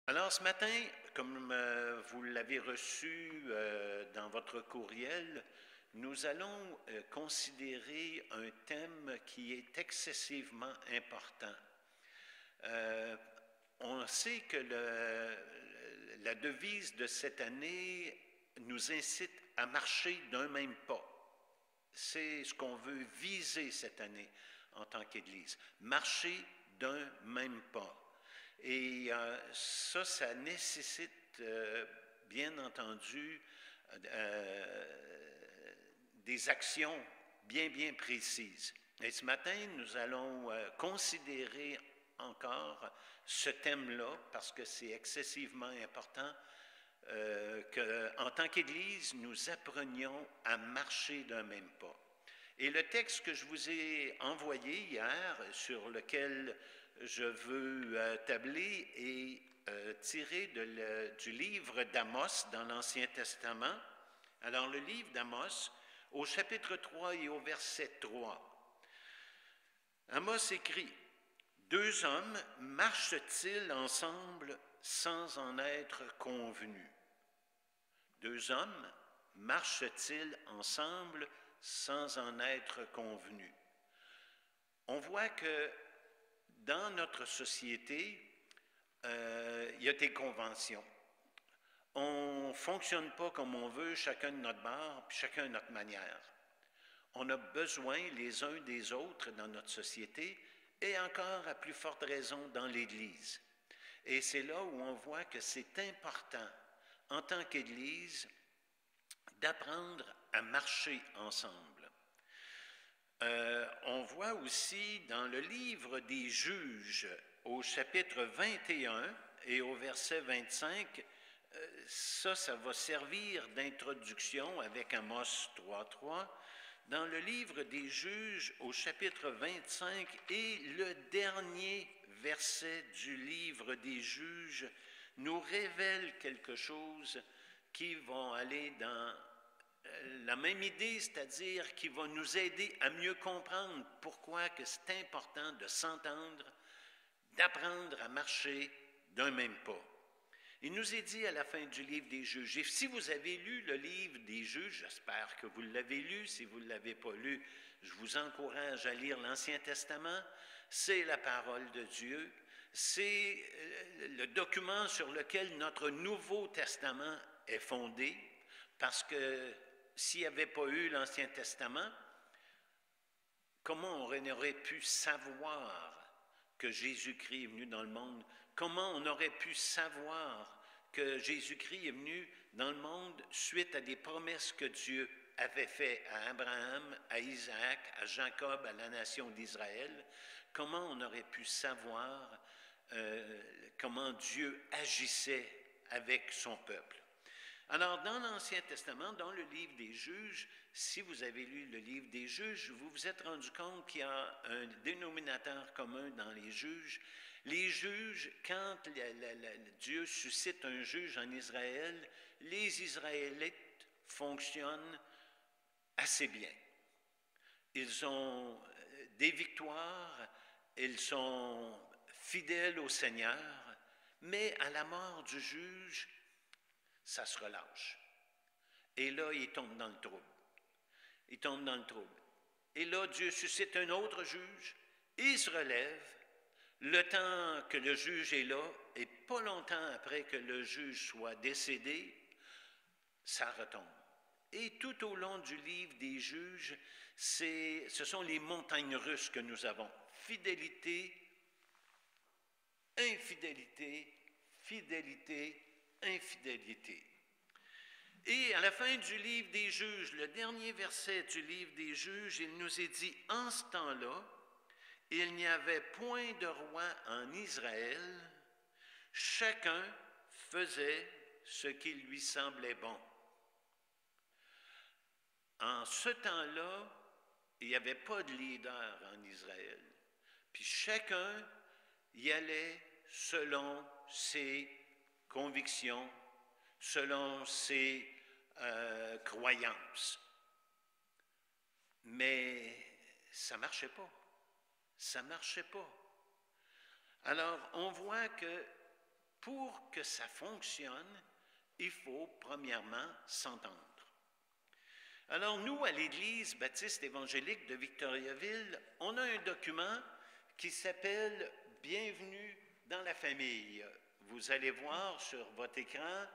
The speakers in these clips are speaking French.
Alors ce matin, comme vous l'avez reçu dans votre courriel, nous allons considérer un thème qui est excessivement important. Euh, on sait que la devise de cette année nous incite à marcher d'un même pas. C'est ce qu'on veut viser cette année en tant qu'Église. Marcher d'un même pas. Et ça nécessite, bien entendu, des actions bien précises. Et ce matin, nous allons considérer encore ce thème-là parce que c'est excessivement important qu'en tant qu'Église, nous apprenions à marcher d'un même pas. Et le texte que je vous ai envoyé hier, sur lequel je veux tabler, est tiré du livre d'Amos dans l'Ancien Testament. Alors le livre d'Amos, au chapitre 3 et au verset 3, Amos écrit: « Deux hommes marchent-ils ensemble sans en être convenus? » Deux hommes marchent-ils ensemble sans en être convenus? On voit que dans notre société, il y a des conventions. On ne fonctionne pas comme on veut, chacun de notre bord, puis chacun de notre manière. On a besoin les uns des autres dans notre société et encore à plus forte raison dans l'Église. Et c'est là où on voit que c'est important, en tant qu'Église, d'apprendre à marcher ensemble. On voit aussi dans le livre des Juges, au chapitre 21 et au verset 25, ça va servir d'introduction avec Amos 3.3. Dans le livre des Juges, au chapitre 25, et le dernier verset du livre des Juges nous révèle quelque chose qui va aller dans la même idée, c'est-à-dire qui va nous aider à mieux comprendre pourquoi que c'est important de s'entendre, d'apprendre à marcher d'un même pas. Il nous est dit à la fin du livre des Juges, et si vous avez lu le livre des Juges, j'espère que vous l'avez lu, si vous ne l'avez pas lu, je vous encourage à lire l'Ancien Testament, c'est la parole de Dieu, c'est le document sur lequel notre Nouveau Testament est fondé, parce que s'il n'y avait pas eu l'Ancien Testament, comment on aurait pu savoir que Jésus-Christ est venu dans le monde? Comment on aurait pu savoir que Jésus-Christ est venu dans le monde suite à des promesses que Dieu avait faites à Abraham, à Isaac, à Jacob, à la nation d'Israël? Comment on aurait pu savoir comment Dieu agissait avec son peuple? Alors, dans l'Ancien Testament, dans le livre des Juges, si vous avez lu le livre des Juges, vous vous êtes rendu compte qu'il y a un dénominateur commun dans les juges. Les juges, quand Dieu suscite un juge en Israël, les Israélites fonctionnent assez bien. Ils ont des victoires, ils sont fidèles au Seigneur, mais à la mort du juge, ça se relâche. Et là, il tombe dans le trouble. Il tombe dans le trouble. Et là, Dieu suscite un autre juge, il se relève, le temps que le juge est là, et pas longtemps après que le juge soit décédé, ça retombe. Et tout au long du livre des juges, ce sont les montagnes russes que nous avons. Fidélité, infidélité, fidélité, infidélité. Et à la fin du livre des Juges, le dernier verset du livre des Juges, il nous est dit: « En ce temps-là, il n'y avait point de roi en Israël, chacun faisait ce qui lui semblait bon. » En ce temps-là, il n'y avait pas de leader en Israël. Puis chacun y allait selon ses convictions, selon ses croyances. Mais ça ne marchait pas. Ça ne marchait pas. Alors, on voit que pour que ça fonctionne, il faut premièrement s'entendre. Alors nous, à l'Église baptiste évangélique de Victoriaville, on a un document qui s'appelle « Bienvenue dans la famille ». Vous allez voir sur votre écran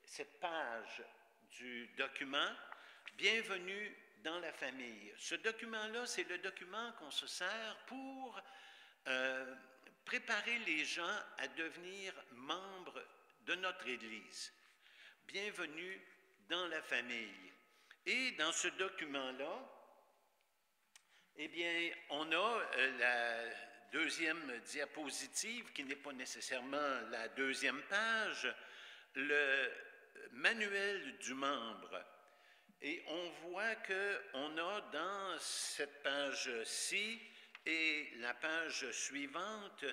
cette page du document « Bienvenue dans la famille ». Ce document-là, c'est le document qu'on se sert pour préparer les gens à devenir membres de notre Église. Bienvenue dans la famille. Et dans ce document-là, eh bien, on a la deuxième diapositive, qui n'est pas nécessairement la deuxième page, le manuel du membre. Et on voit qu'on a dans cette page-ci et la page suivante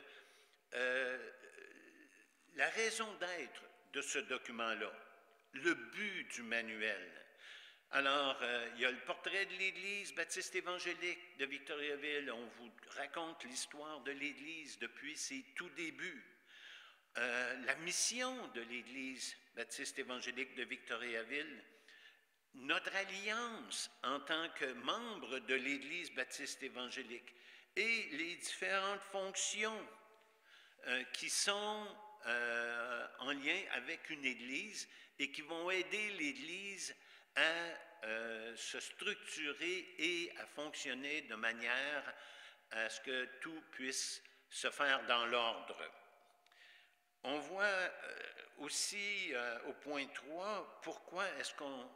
la raison d'être de ce document-là, le but du manuel. Alors, il y a le portrait de l'Église baptiste évangélique de Victoriaville. On vous raconte l'histoire de l'Église depuis ses tout débuts. La mission de l'Église baptiste évangélique de Victoriaville, notre alliance en tant que membre de l'Église baptiste évangélique et les différentes fonctions qui sont en lien avec une Église et qui vont aider l'Église à se structurer et à fonctionner de manière à ce que tout puisse se faire dans l'ordre. On voit aussi au point 3, pourquoi est-ce qu'on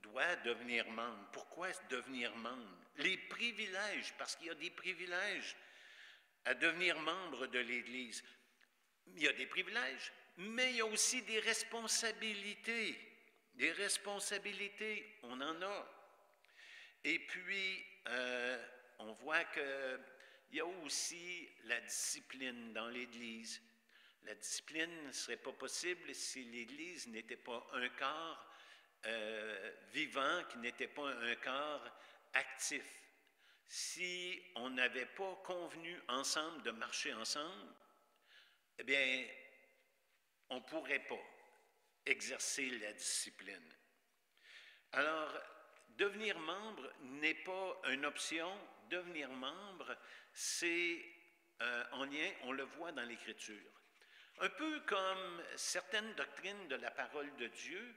doit devenir membre? Pourquoi devenir membre? Les privilèges, parce qu'il y a des privilèges à devenir membre de l'Église. Il y a des privilèges, mais il y a aussi des responsabilités. Des responsabilités, on en a. Et puis, on voit qu'il y a aussi la discipline dans l'Église. La discipline ne serait pas possible si l'Église n'était pas un corps vivant, qui n'était pas un corps actif. Si on n'avait pas convenu ensemble de marcher ensemble, eh bien, on ne pourrait pas exercer la discipline. Alors, devenir membre n'est pas une option. Devenir membre, c'est en lien, on le voit dans l'Écriture. Un peu comme certaines doctrines de la parole de Dieu,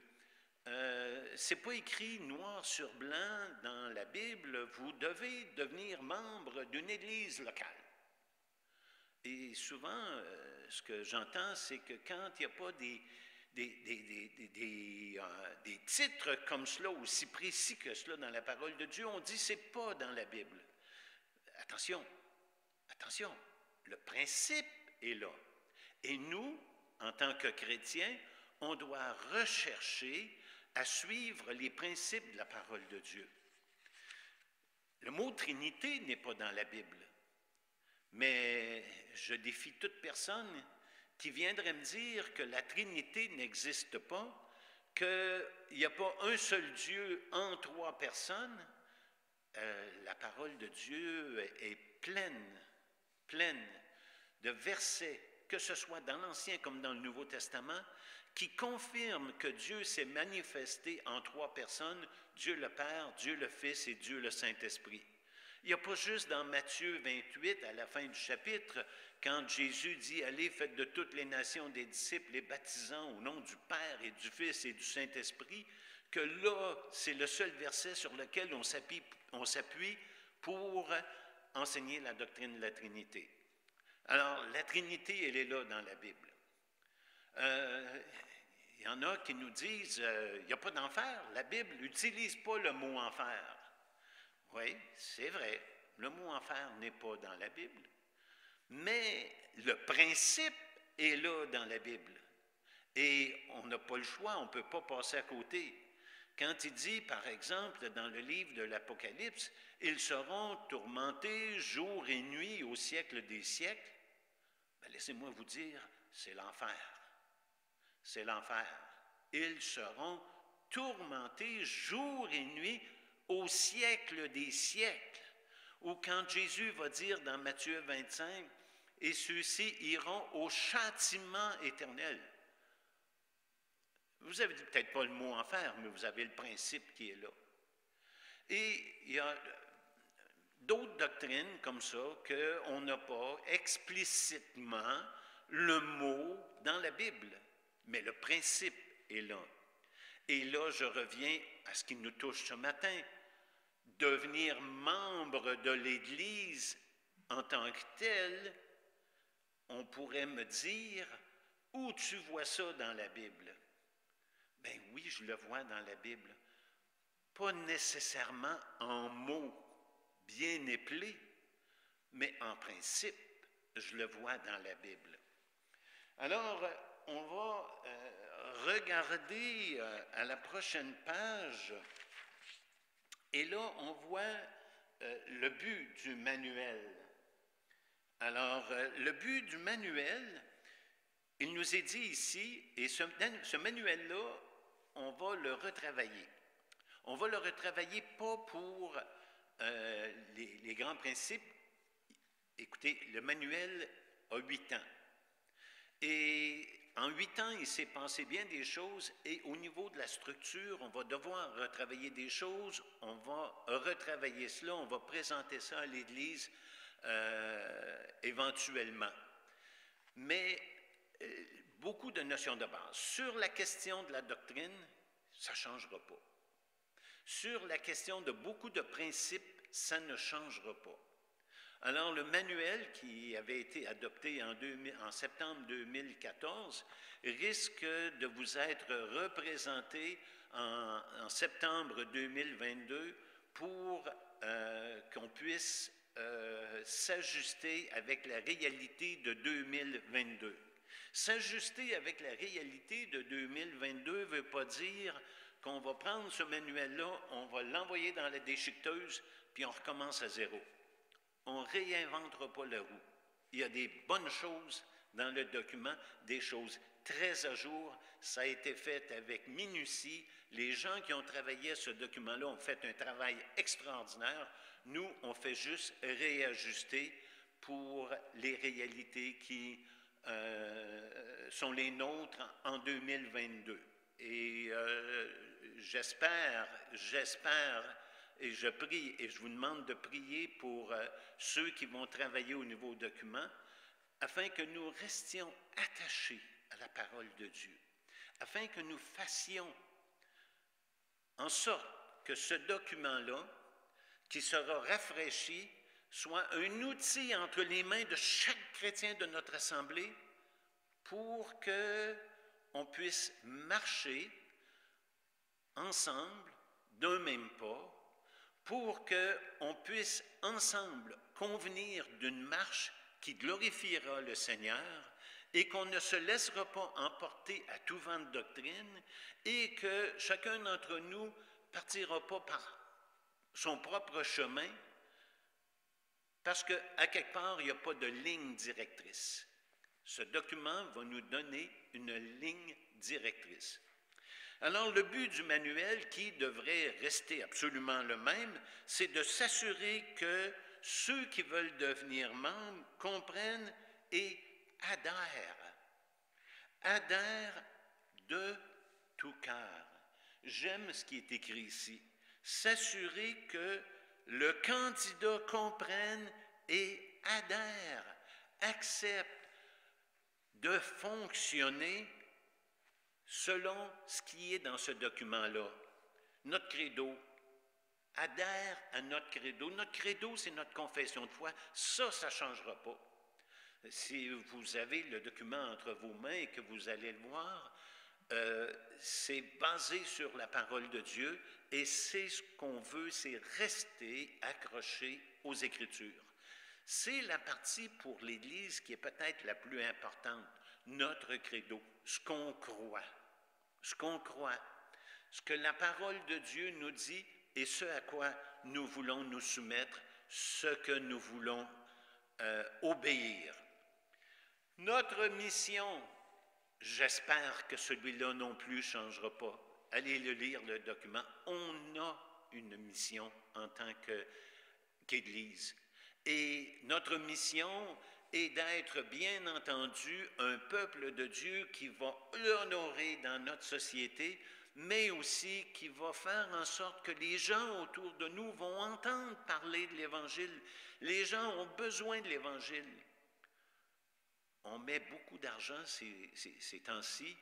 c'est pas écrit noir sur blanc dans la Bible, vous devez devenir membre d'une église locale. Et souvent, ce que j'entends, c'est que quand il n'y a pas des titres comme cela, aussi précis que cela dans la parole de Dieu, on dit que ce n'est pas dans la Bible. Attention, attention, le principe est là. Et nous, en tant que chrétiens, on doit rechercher à suivre les principes de la parole de Dieu. Le mot Trinité n'est pas dans la Bible, mais je défie toute personne qui viendrait me dire que la Trinité n'existe pas, qu'il n'y a pas un seul Dieu en trois personnes. La parole de Dieu est pleine de versets, que ce soit dans l'Ancien comme dans le Nouveau Testament, qui confirment que Dieu s'est manifesté en trois personnes, Dieu le Père, Dieu le Fils et Dieu le Saint-Esprit. Il n'y a pas juste dans Matthieu 28, à la fin du chapitre, quand Jésus dit « Allez, faites de toutes les nations des disciples, les baptisant au nom du Père et du Fils et du Saint-Esprit », que là, c'est le seul verset sur lequel on s'appuie pour enseigner la doctrine de la Trinité. Alors, la Trinité, elle est là dans la Bible. Il y en a qui nous disent il n'y a pas d'enfer. La Bible n'utilise pas le mot enfer. Oui, c'est vrai, le mot enfer n'est pas dans la Bible. Mais le principe est là dans la Bible. Et on n'a pas le choix, on ne peut pas passer à côté. Quand il dit, par exemple, dans le livre de l'Apocalypse, « Ils seront tourmentés jour et nuit au siècle des siècles », ben laissez-moi vous dire, c'est l'enfer. C'est l'enfer. Ils seront tourmentés jour et nuit au siècle des siècles. Ou quand Jésus va dire dans Matthieu 25, et ceux-ci iront au châtiment éternel. Vous avez peut-être pas le mot enfer, mais vous avez le principe qui est là. Et il y a d'autres doctrines comme ça qu'on n'a pas explicitement le mot dans la Bible, mais le principe est là. Et là, je reviens à ce qui nous touche ce matin. Devenir membre de l'Église en tant que tel, on pourrait me dire, où tu vois ça dans la Bible? Ben oui, je le vois dans la Bible. Pas nécessairement en mots bien épelés, mais en principe, je le vois dans la Bible. Alors, on va regarder à la prochaine page, et là, on voit le but du manuel. Alors, le but du manuel, il nous est dit ici, et ce manuel-là, on va le retravailler. On va le retravailler pas pour les grands principes. Écoutez, le manuel a 8 ans. Et en 8 ans, il s'est passé bien des choses, et au niveau de la structure, on va devoir retravailler des choses, on va retravailler cela, on va présenter ça à l'Église éventuellement. Mais beaucoup de notions de base. Sur la question de la doctrine, ça ne changera pas. Sur la question de beaucoup de principes, ça ne changera pas. Alors, le manuel qui avait été adopté en septembre 2014 risque de vous être représenté en septembre 2022 pour qu'on puisse s'ajuster avec la réalité de 2022. S'ajuster avec la réalité de 2022 ne veut pas dire qu'on va prendre ce manuel-là, on va l'envoyer dans la déchiqueteuse, puis on recommence à zéro. On ne réinventera pas la roue. Il y a des bonnes choses dans le document, des choses très à jour. Ça a été fait avec minutie. Les gens qui ont travaillé à ce document-là ont fait un travail extraordinaire. Nous, on fait juste réajuster pour les réalités qui sont les nôtres en 2022. Et j'espère, et je prie, et je vous demande de prier pour ceux qui vont travailler au niveau document, afin que nous restions attachés à la parole de Dieu, afin que nous fassions en sorte que ce document-là, qui sera rafraîchi, soit un outil entre les mains de chaque chrétien de notre assemblée pour qu'on puisse marcher ensemble d'un même pas, pour qu'on puisse ensemble convenir d'une marche qui glorifiera le Seigneur et qu'on ne se laissera pas emporter à tout vent de doctrine et que chacun d'entre nous partira pas par son propre chemin parce qu'à quelque part, il n'y a pas de ligne directrice. Ce document va nous donner une ligne directrice. Alors, le but du manuel, qui devrait rester absolument le même, c'est de s'assurer que ceux qui veulent devenir membres comprennent et adhèrent de tout cœur. J'aime ce qui est écrit ici. S'assurer que le candidat comprenne et adhère, accepte de fonctionner selon ce qui est dans ce document-là. Notre credo, adhère à notre credo. Notre credo, c'est notre confession de foi. Ça ne changera pas. Si vous avez le document entre vos mains et que vous allez le voir, c'est basé sur la parole de Dieu et c'est ce qu'on veut, c'est rester accroché aux Écritures. C'est la partie pour l'Église qui est peut-être la plus importante, notre credo, ce qu'on croit, ce que la parole de Dieu nous dit et ce à quoi nous voulons nous soumettre, ce que nous voulons obéir. Notre mission, j'espère que celui-là non plus ne changera pas. Allez le lire, le document. On a une mission en tant qu'Église. Et notre mission et d'être bien entendu un peuple de Dieu qui va l'honorer dans notre société, mais aussi qui va faire en sorte que les gens autour de nous vont entendre parler de l'Évangile. Les gens ont besoin de l'Évangile. On met beaucoup d'argent ces temps-ci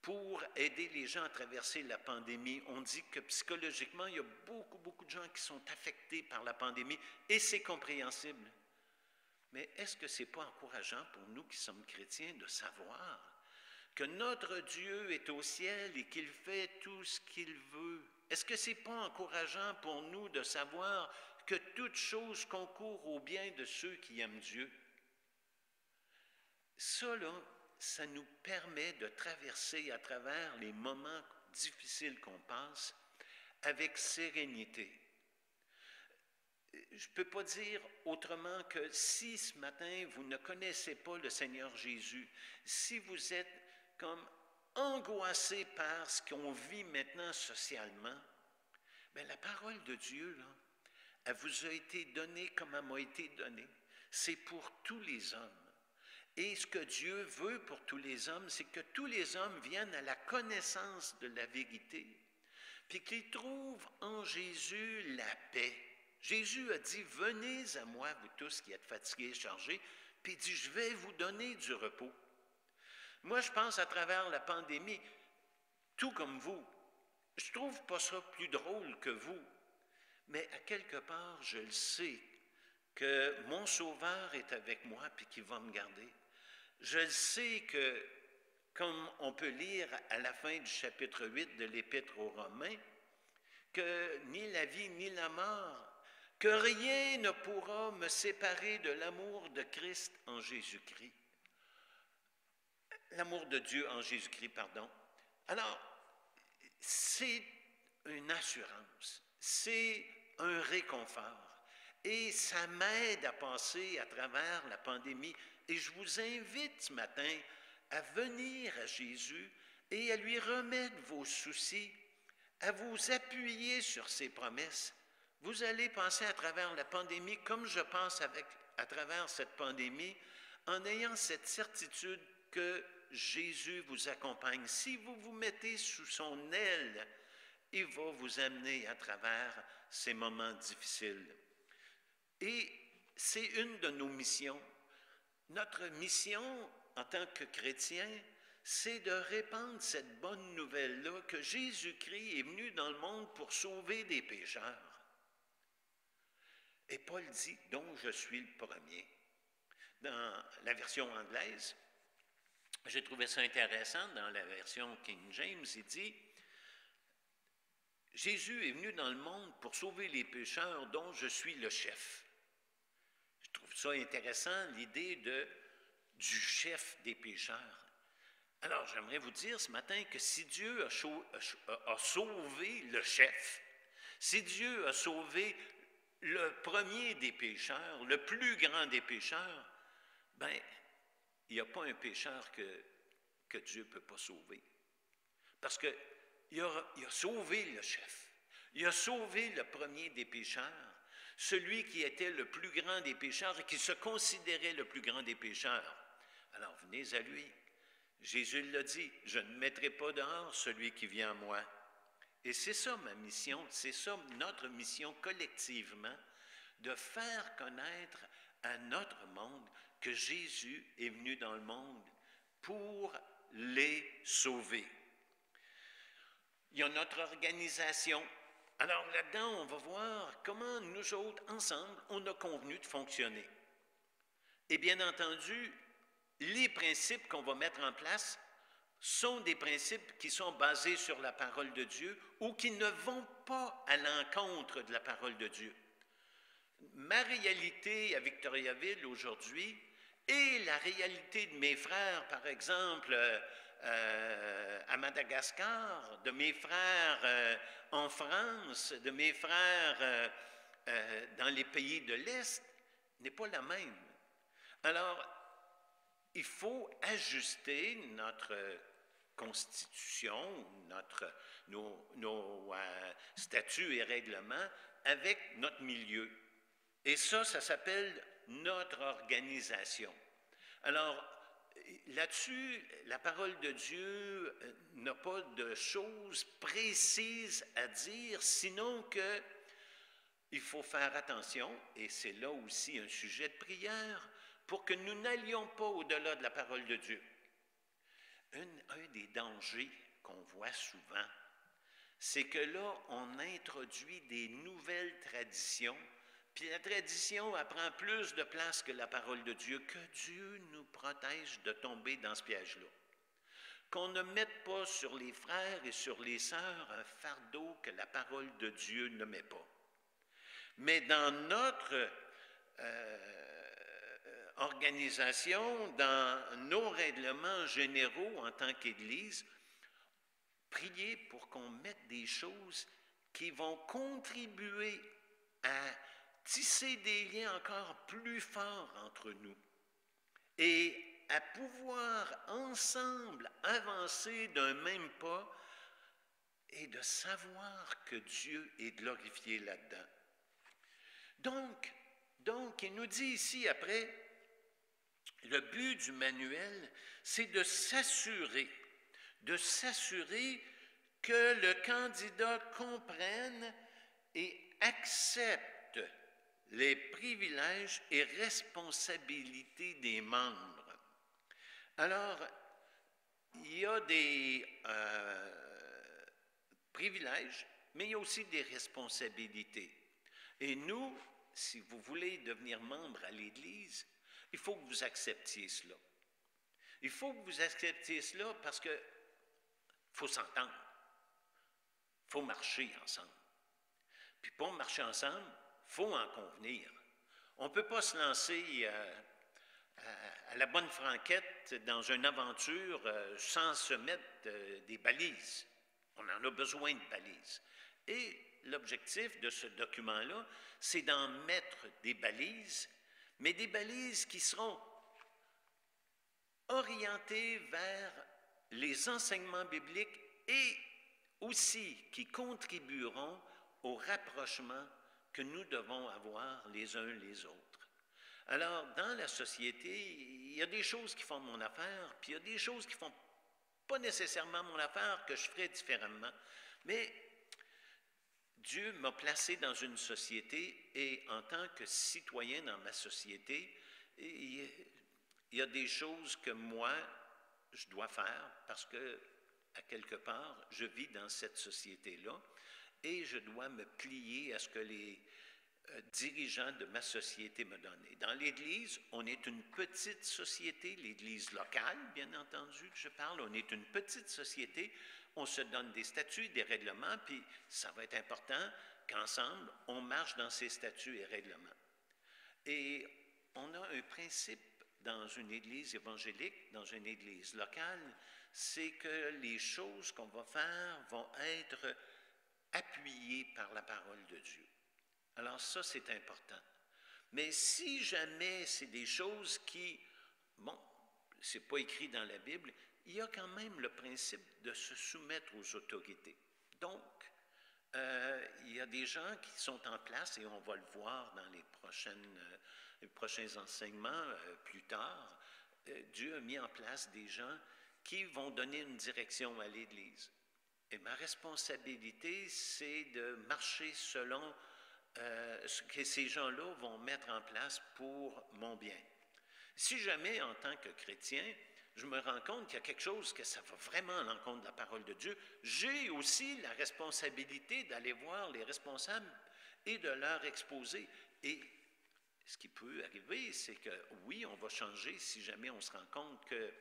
pour aider les gens à traverser la pandémie. On dit que psychologiquement, il y a beaucoup de gens qui sont affectés par la pandémie et c'est compréhensible. Mais est-ce que ce n'est pas encourageant pour nous qui sommes chrétiens de savoir que notre Dieu est au ciel et qu'il fait tout ce qu'il veut? Est-ce que ce n'est pas encourageant pour nous de savoir que toute chose concourt au bien de ceux qui aiment Dieu? Ça, là, ça nous permet de traverser à travers les moments difficiles qu'on passe avec sérénité. Je ne peux pas dire autrement que si ce matin vous ne connaissez pas le Seigneur Jésus, si vous êtes comme angoissé par ce qu'on vit maintenant socialement, bien la parole de Dieu, là, elle vous a été donnée comme elle m'a été donnée. C'est pour tous les hommes. Et ce que Dieu veut pour tous les hommes, c'est que tous les hommes viennent à la connaissance de la vérité, puis qu'ils trouvent en Jésus la paix. Jésus a dit, venez à moi, vous tous qui êtes fatigués et chargés, puis il dit, je vais vous donner du repos. Moi, je pense à travers la pandémie, tout comme vous, je trouve pas ça plus drôle que vous, mais à quelque part, je le sais, que mon Sauveur est avec moi, puis qu'il va me garder. Je le sais que, comme on peut lire à la fin du chapitre 8 de l'Épître aux Romains, que ni la vie ni la mort, que rien ne pourra me séparer de l'amour de Christ en Jésus-Christ. L'amour de Dieu en Jésus-Christ, pardon. Alors, c'est une assurance, c'est un réconfort. Et ça m'aide à passer à travers la pandémie. Et je vous invite ce matin à venir à Jésus et à lui remettre vos soucis, à vous appuyer sur ses promesses. Vous allez passer à travers la pandémie comme je passe à travers cette pandémie, en ayant cette certitude que Jésus vous accompagne. Si vous vous mettez sous son aile, il va vous amener à travers ces moments difficiles. Et c'est une de nos missions. Notre mission en tant que chrétien, c'est de répandre cette bonne nouvelle-là que Jésus-Christ est venu dans le monde pour sauver des pécheurs. Et Paul dit, dont je suis le premier. Dans la version anglaise, j'ai trouvé ça intéressant, dans la version King James, il dit, Jésus est venu dans le monde pour sauver les pécheurs dont je suis le chef. Je trouve ça intéressant, l'idée du chef des pécheurs. Alors, j'aimerais vous dire ce matin que si Dieu a sauvé le chef, si Dieu a sauvé le premier des pécheurs, le plus grand des pécheurs, bien, il n'y a pas un pécheur que Dieu ne peut pas sauver. Parce qu'il a sauvé le chef. Il a sauvé le premier des pécheurs, celui qui était le plus grand des pécheurs et qui se considérait le plus grand des pécheurs. Alors, venez à lui. Jésus l'a dit, je ne mettrai pas dehors celui qui vient à moi. Et c'est ça ma mission, c'est ça notre mission collectivement, de faire connaître à notre monde que Jésus est venu dans le monde pour les sauver. Il y a notre organisation. Alors là-dedans, on va voir comment nous autres, ensemble, on a convenu de fonctionner. Et bien entendu, les principes qu'on va mettre en place sont des principes qui sont basés sur la parole de Dieu ou qui ne vont pas à l'encontre de la parole de Dieu. Ma réalité à Victoriaville aujourd'hui et la réalité de mes frères, par exemple, à Madagascar, de mes frères en France, de mes frères dans les pays de l'Est, n'est pas la même. Alors, il faut ajuster notre constitution, nos statuts et règlements avec notre milieu. Et ça s'appelle notre organisation. Alors, là-dessus, la parole de Dieu n'a pas de choses précises à dire, sinon que il faut faire attention, et c'est là aussi un sujet de prière, pour que nous n'allions pas au-delà de la parole de Dieu. Un des dangers qu'on voit souvent, c'est que là, on introduit des nouvelles traditions, puis la tradition elle prend plus de place que la parole de Dieu. Que Dieu nous protège de tomber dans ce piège-là. Qu'on ne mette pas sur les frères et sur les sœurs un fardeau que la parole de Dieu ne met pas. Mais dans notre organisation, dans nos règlements généraux en tant qu'Église, priez pour qu'on mette des choses qui vont contribuer à tisser des liens encore plus forts entre nous et à pouvoir ensemble avancer d'un même pas et de savoir que Dieu est glorifié là-dedans. Donc, il nous dit ici après, le but du manuel, c'est de s'assurer que le candidat comprenne et accepte les privilèges et responsabilités des membres. Alors, il y a des privilèges, mais il y a aussi des responsabilités. Et nous, si vous voulez devenir membre à l'Église, il faut que vous acceptiez cela. Il faut que vous acceptiez cela parce que faut s'entendre. Il faut marcher ensemble. Puis pour marcher ensemble, il faut en convenir. On ne peut pas se lancer à la bonne franquette dans une aventure sans se mettre des balises. On en a besoin de balises. Et l'objectif de ce document-là, c'est d'en mettre des balises, mais des balises qui seront orientées vers les enseignements bibliques et aussi qui contribueront au rapprochement que nous devons avoir les uns les autres. Alors, dans la société, il y a des choses qui font mon affaire, puis il y a des choses qui ne font pas nécessairement mon affaire, que je ferais différemment. Mais Dieu m'a placé dans une société et en tant que citoyen dans ma société, il y a des choses que moi, je dois faire parce que, à quelque part, je vis dans cette société-là et je dois me plier à ce que les dirigeants de ma société me donnent. Et dans l'Église, on est une petite société, l'Église locale, bien entendu, que je parle, on est une petite société, on se donne des statuts, des règlements, puis ça va être important qu'ensemble, on marche dans ces statuts et règlements. Et on a un principe dans une église évangélique, dans une église locale, c'est que les choses qu'on va faire vont être appuyées par la parole de Dieu. Alors ça, c'est important. Mais si jamais c'est des choses qui, bon, c'est pas écrit dans la Bible, il y a quand même le principe de se soumettre aux autorités. Donc, il y a des gens qui sont en place, et on va le voir dans les prochains enseignements plus tard. Dieu a mis en place des gens qui vont donner une direction à l'Église. Et ma responsabilité, c'est de marcher selon ce que ces gens-là vont mettre en place pour mon bien. Si jamais, en tant que chrétien, je me rends compte qu'il y a quelque chose que ça va vraiment à l'encontre de la parole de Dieu, j'ai aussi la responsabilité d'aller voir les responsables et de leur exposer. Et ce qui peut arriver, c'est que oui, on va changer si jamais on se rend compte que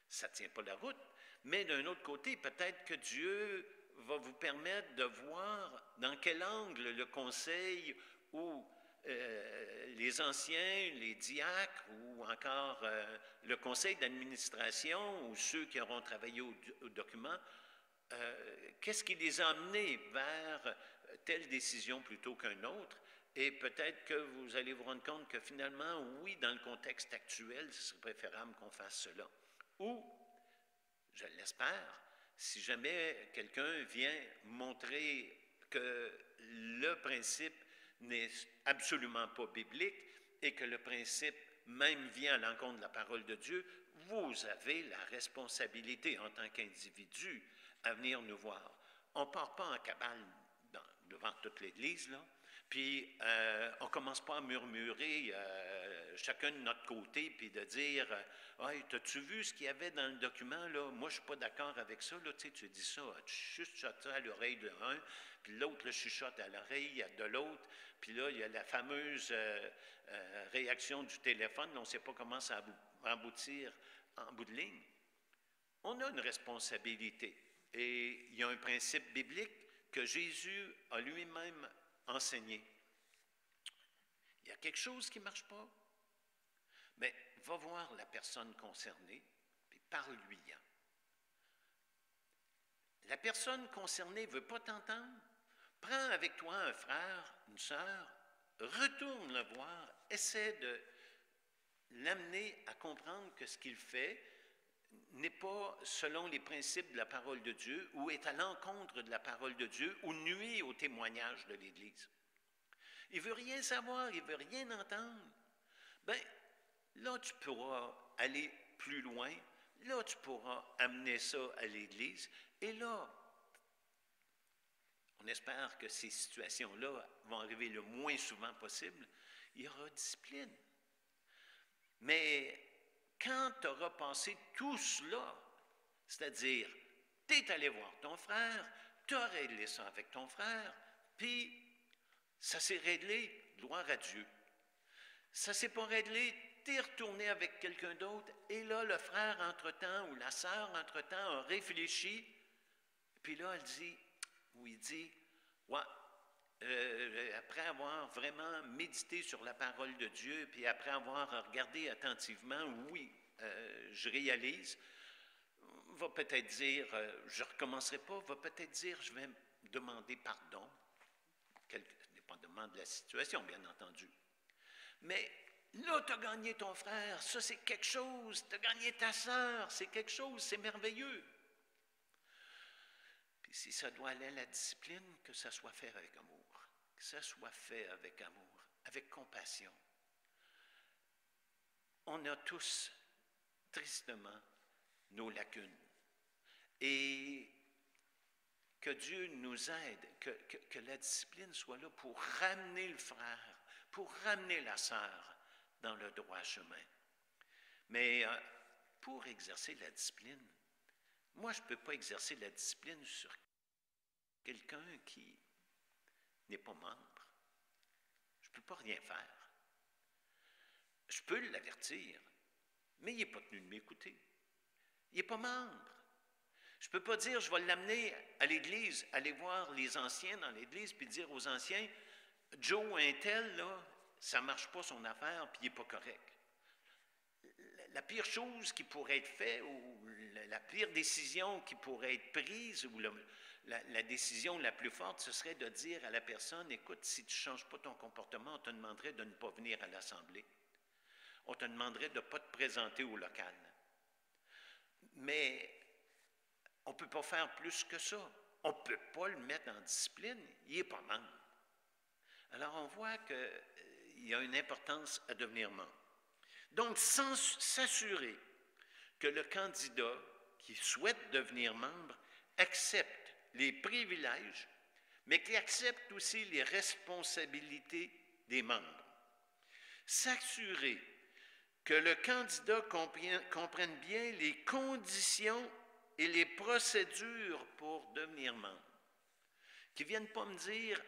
ça ne tient pas la route, mais d'un autre côté, peut-être que Dieu va vous permettre de voir dans quel angle le conseil ou les anciens, les diacres ou encore le conseil d'administration ou ceux qui auront travaillé au document, qu'est-ce qui les a amenés vers telle décision plutôt qu'un autre? Et peut-être que vous allez vous rendre compte que finalement, oui, dans le contexte actuel, ce serait préférable qu'on fasse cela. Ou, je l'espère, si jamais quelqu'un vient montrer que le principe n'est absolument pas biblique et que le principe même vient à l'encontre de la parole de Dieu, vous avez la responsabilité en tant qu'individu à venir nous voir. On ne part pas en cabale devant toute l'Église, là, puis on ne commence pas à murmurer chacun de notre côté, puis de dire « Hey, t'as-tu vu ce qu'il y avait dans le document, là? Moi, je ne suis pas d'accord avec ça. » Là, tu dis ça, tu chuchotes à l'oreille de l'un, puis l'autre le chuchote à l'oreille de l'autre, puis là, il y a la fameuse réaction du téléphone, on ne sait pas comment ça va aboutir en bout de ligne. On a une responsabilité, et il y a un principe biblique que Jésus a lui-même enseigné. Il y a quelque chose qui ne marche pas, mais va voir la personne concernée, puis parle-lui-en. La personne concernée ne veut pas t'entendre. Prends avec toi un frère, une sœur, retourne le voir, essaie de l'amener à comprendre que ce qu'il fait n'est pas selon les principes de la parole de Dieu ou est à l'encontre de la parole de Dieu ou nuit au témoignage de l'Église. Il ne veut rien savoir, il ne veut rien entendre. Bien, là, tu pourras aller plus loin, là, tu pourras amener ça à l'Église, et là, on espère que ces situations-là vont arriver le moins souvent possible, il y aura discipline. Mais quand tu auras passé tout cela, c'est-à-dire, tu es allé voir ton frère, tu as réglé ça avec ton frère, puis ça s'est réglé, gloire à Dieu. Ça ne s'est pas réglé, tu es retourné avec quelqu'un d'autre, et là, le frère, entre-temps, ou la sœur, entre-temps, a réfléchi, puis là, elle dit, ou il dit, ouais, après avoir vraiment médité sur la parole de Dieu, puis après avoir regardé attentivement, oui, je réalise, va peut-être dire, je ne recommencerai pas, va peut-être dire, je vais demander pardon. Dépendamment de la situation, bien entendu. Mais là, tu as gagné ton frère, ça c'est quelque chose, tu as gagné ta sœur, c'est quelque chose, c'est merveilleux. Puis si ça doit aller à la discipline, que ça soit fait avec amour, que ça soit fait avec amour, avec compassion. On a tous, tristement, nos lacunes. Et que Dieu nous aide, que la discipline soit là pour ramener le frère, pour ramener la sœur dans le droit chemin. Mais pour exercer la discipline, moi je ne peux pas exercer la discipline sur quelqu'un qui n'est pas membre. Je ne peux pas rien faire. Je peux l'avertir, mais il n'est pas tenu de m'écouter. Il n'est pas membre. Je ne peux pas dire, je vais l'amener à l'Église, aller voir les anciens dans l'Église, puis dire aux anciens, Joe, un tel, là, ça ne marche pas son affaire, puis il n'est pas correct. La pire chose qui pourrait être faite, ou la pire décision qui pourrait être prise, ou la décision la plus forte, ce serait de dire à la personne, écoute, si tu ne changes pas ton comportement, on te demanderait de ne pas venir à l'Assemblée. On te demanderait de ne pas te présenter au local. Mais on ne peut pas faire plus que ça. On ne peut pas le mettre en discipline. Il n'est pas membre. Alors, on voit qu'il y a une importance à devenir membre. Donc, sans s'assurer que le candidat qui souhaite devenir membre accepte les privilèges, mais qui accepte aussi les responsabilités des membres. S'assurer que le candidat comprenne bien les conditions et les procédures pour devenir membre. Qui ne viennent pas me dire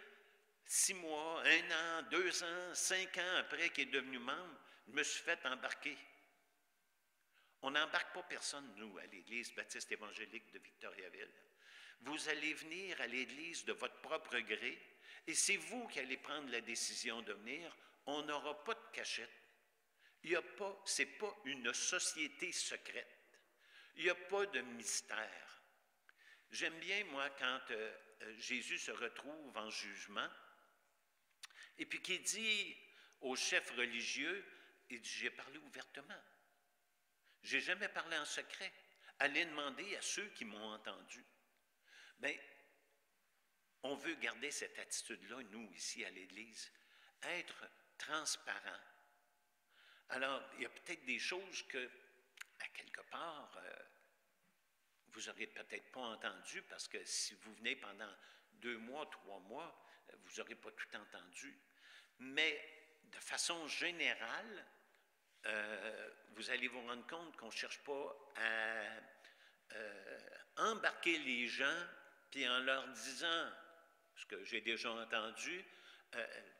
6 mois, 1 an, 2 ans, 5 ans après qu'il est devenu membre, je me suis fait embarquer. On n'embarque pas personne, nous, à l'Église baptiste évangélique de Victoriaville. Vous allez venir à l'Église de votre propre gré, et c'est vous qui allez prendre la décision de venir. On n'aura pas de cachette. Ce n'est pas une société secrète. Il n'y a pas de mystère. J'aime bien, moi, quand Jésus se retrouve en jugement, et puis qu'il dit aux chefs religieux, il dit, j'ai parlé ouvertement. Je n'ai jamais parlé en secret. Allez demander à ceux qui m'ont entendu. Bien, on veut garder cette attitude-là, nous, ici, à l'Église, être transparent, Alors, il y a peut-être des choses que, à quelque part, vous n'aurez peut-être pas entendu parce que si vous venez pendant 2 mois, 3 mois, vous n'aurez pas tout entendu. Mais de façon générale, vous allez vous rendre compte qu'on ne cherche pas à embarquer les gens, puis en leur disant, ce que j'ai déjà entendu,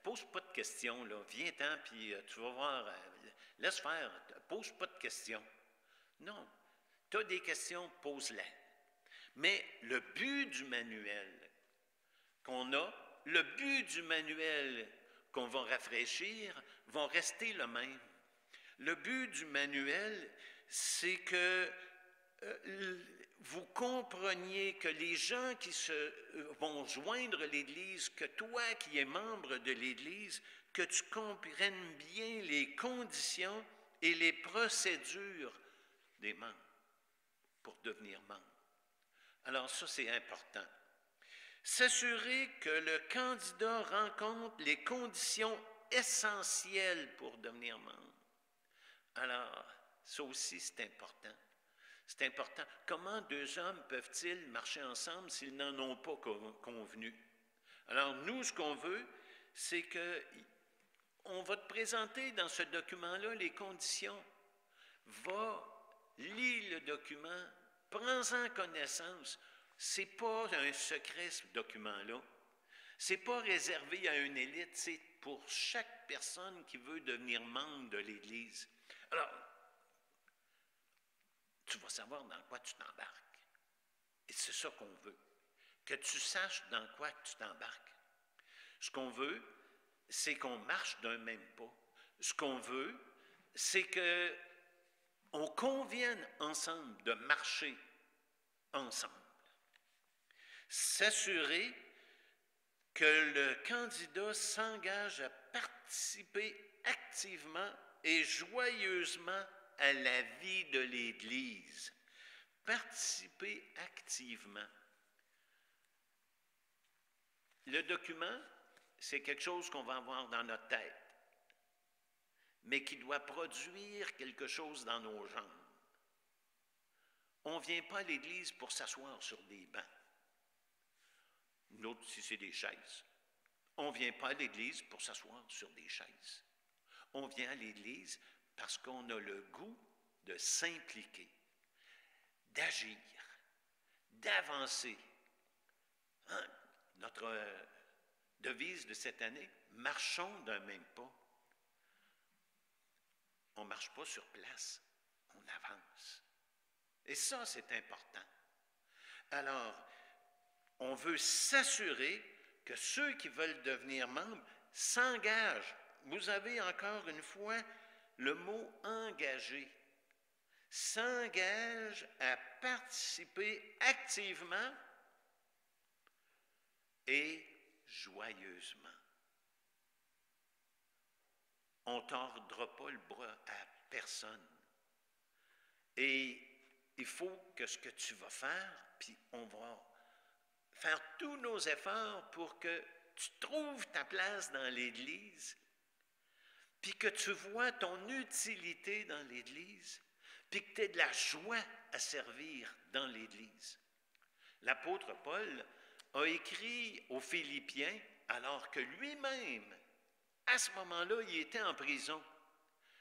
pose pas de questions, là, viens-t'en, puis tu vas voir, laisse faire, pose pas de questions. Non, tu as des questions, pose-les. Mais le but du manuel qu'on a, le but du manuel qu'on va rafraîchir, vont rester le même. Le but du manuel, c'est que vous compreniez que les gens qui vont joindre l'Église, que toi qui es membre de l'Église, que tu comprennes bien les conditions et les procédures des membres pour devenir membre. Alors ça, c'est important. S'assurer que le candidat rencontre les conditions essentielles pour devenir membre. Alors, ça aussi, c'est important. C'est important. Comment 2 hommes peuvent-ils marcher ensemble s'ils n'en ont pas convenu? Alors, nous, ce qu'on veut, c'est qu'on va te présenter dans ce document-là les conditions. Lis le document, prends-en connaissance. Ce n'est pas un secret, ce document-là. Ce n'est pas réservé à une élite, c'est pour chaque personne qui veut devenir membre de l'Église. Alors, tu vas savoir dans quoi tu t'embarques. Et c'est ça qu'on veut. Que tu saches dans quoi tu t'embarques. Ce qu'on veut, c'est qu'on marche d'un même pas. Ce qu'on veut, c'est qu'on convienne ensemble de marcher ensemble. S'assurer que le candidat s'engage à participer activement et joyeusement à la vie de l'Église. Participer activement. Le document, c'est quelque chose qu'on va avoir dans notre tête, mais qui doit produire quelque chose dans nos jambes. On ne vient pas à l'Église pour s'asseoir sur des bancs. Nous autres, si c'est des chaises. On ne vient pas à l'Église pour s'asseoir sur des chaises. On vient à l'Église parce qu'on a le goût de s'impliquer, d'agir, d'avancer. Hein? Notre devise de cette année, marchons d'un même pas. On ne marche pas sur place, on avance. Et ça, c'est important. Alors, on veut s'assurer que ceux qui veulent devenir membres s'engagent. Vous avez encore une fois le mot « engager ». S'engage à participer activement et joyeusement. On ne tordra pas le bras à personne. Et il faut que ce que tu vas faire, puis on va faire tous nos efforts pour que tu trouves ta place dans l'Église, puis que tu vois ton utilité dans l'Église, puis que tu aies de la joie à servir dans l'Église. L'apôtre Paul a écrit aux Philippiens alors que lui-même, à ce moment-là, il était en prison.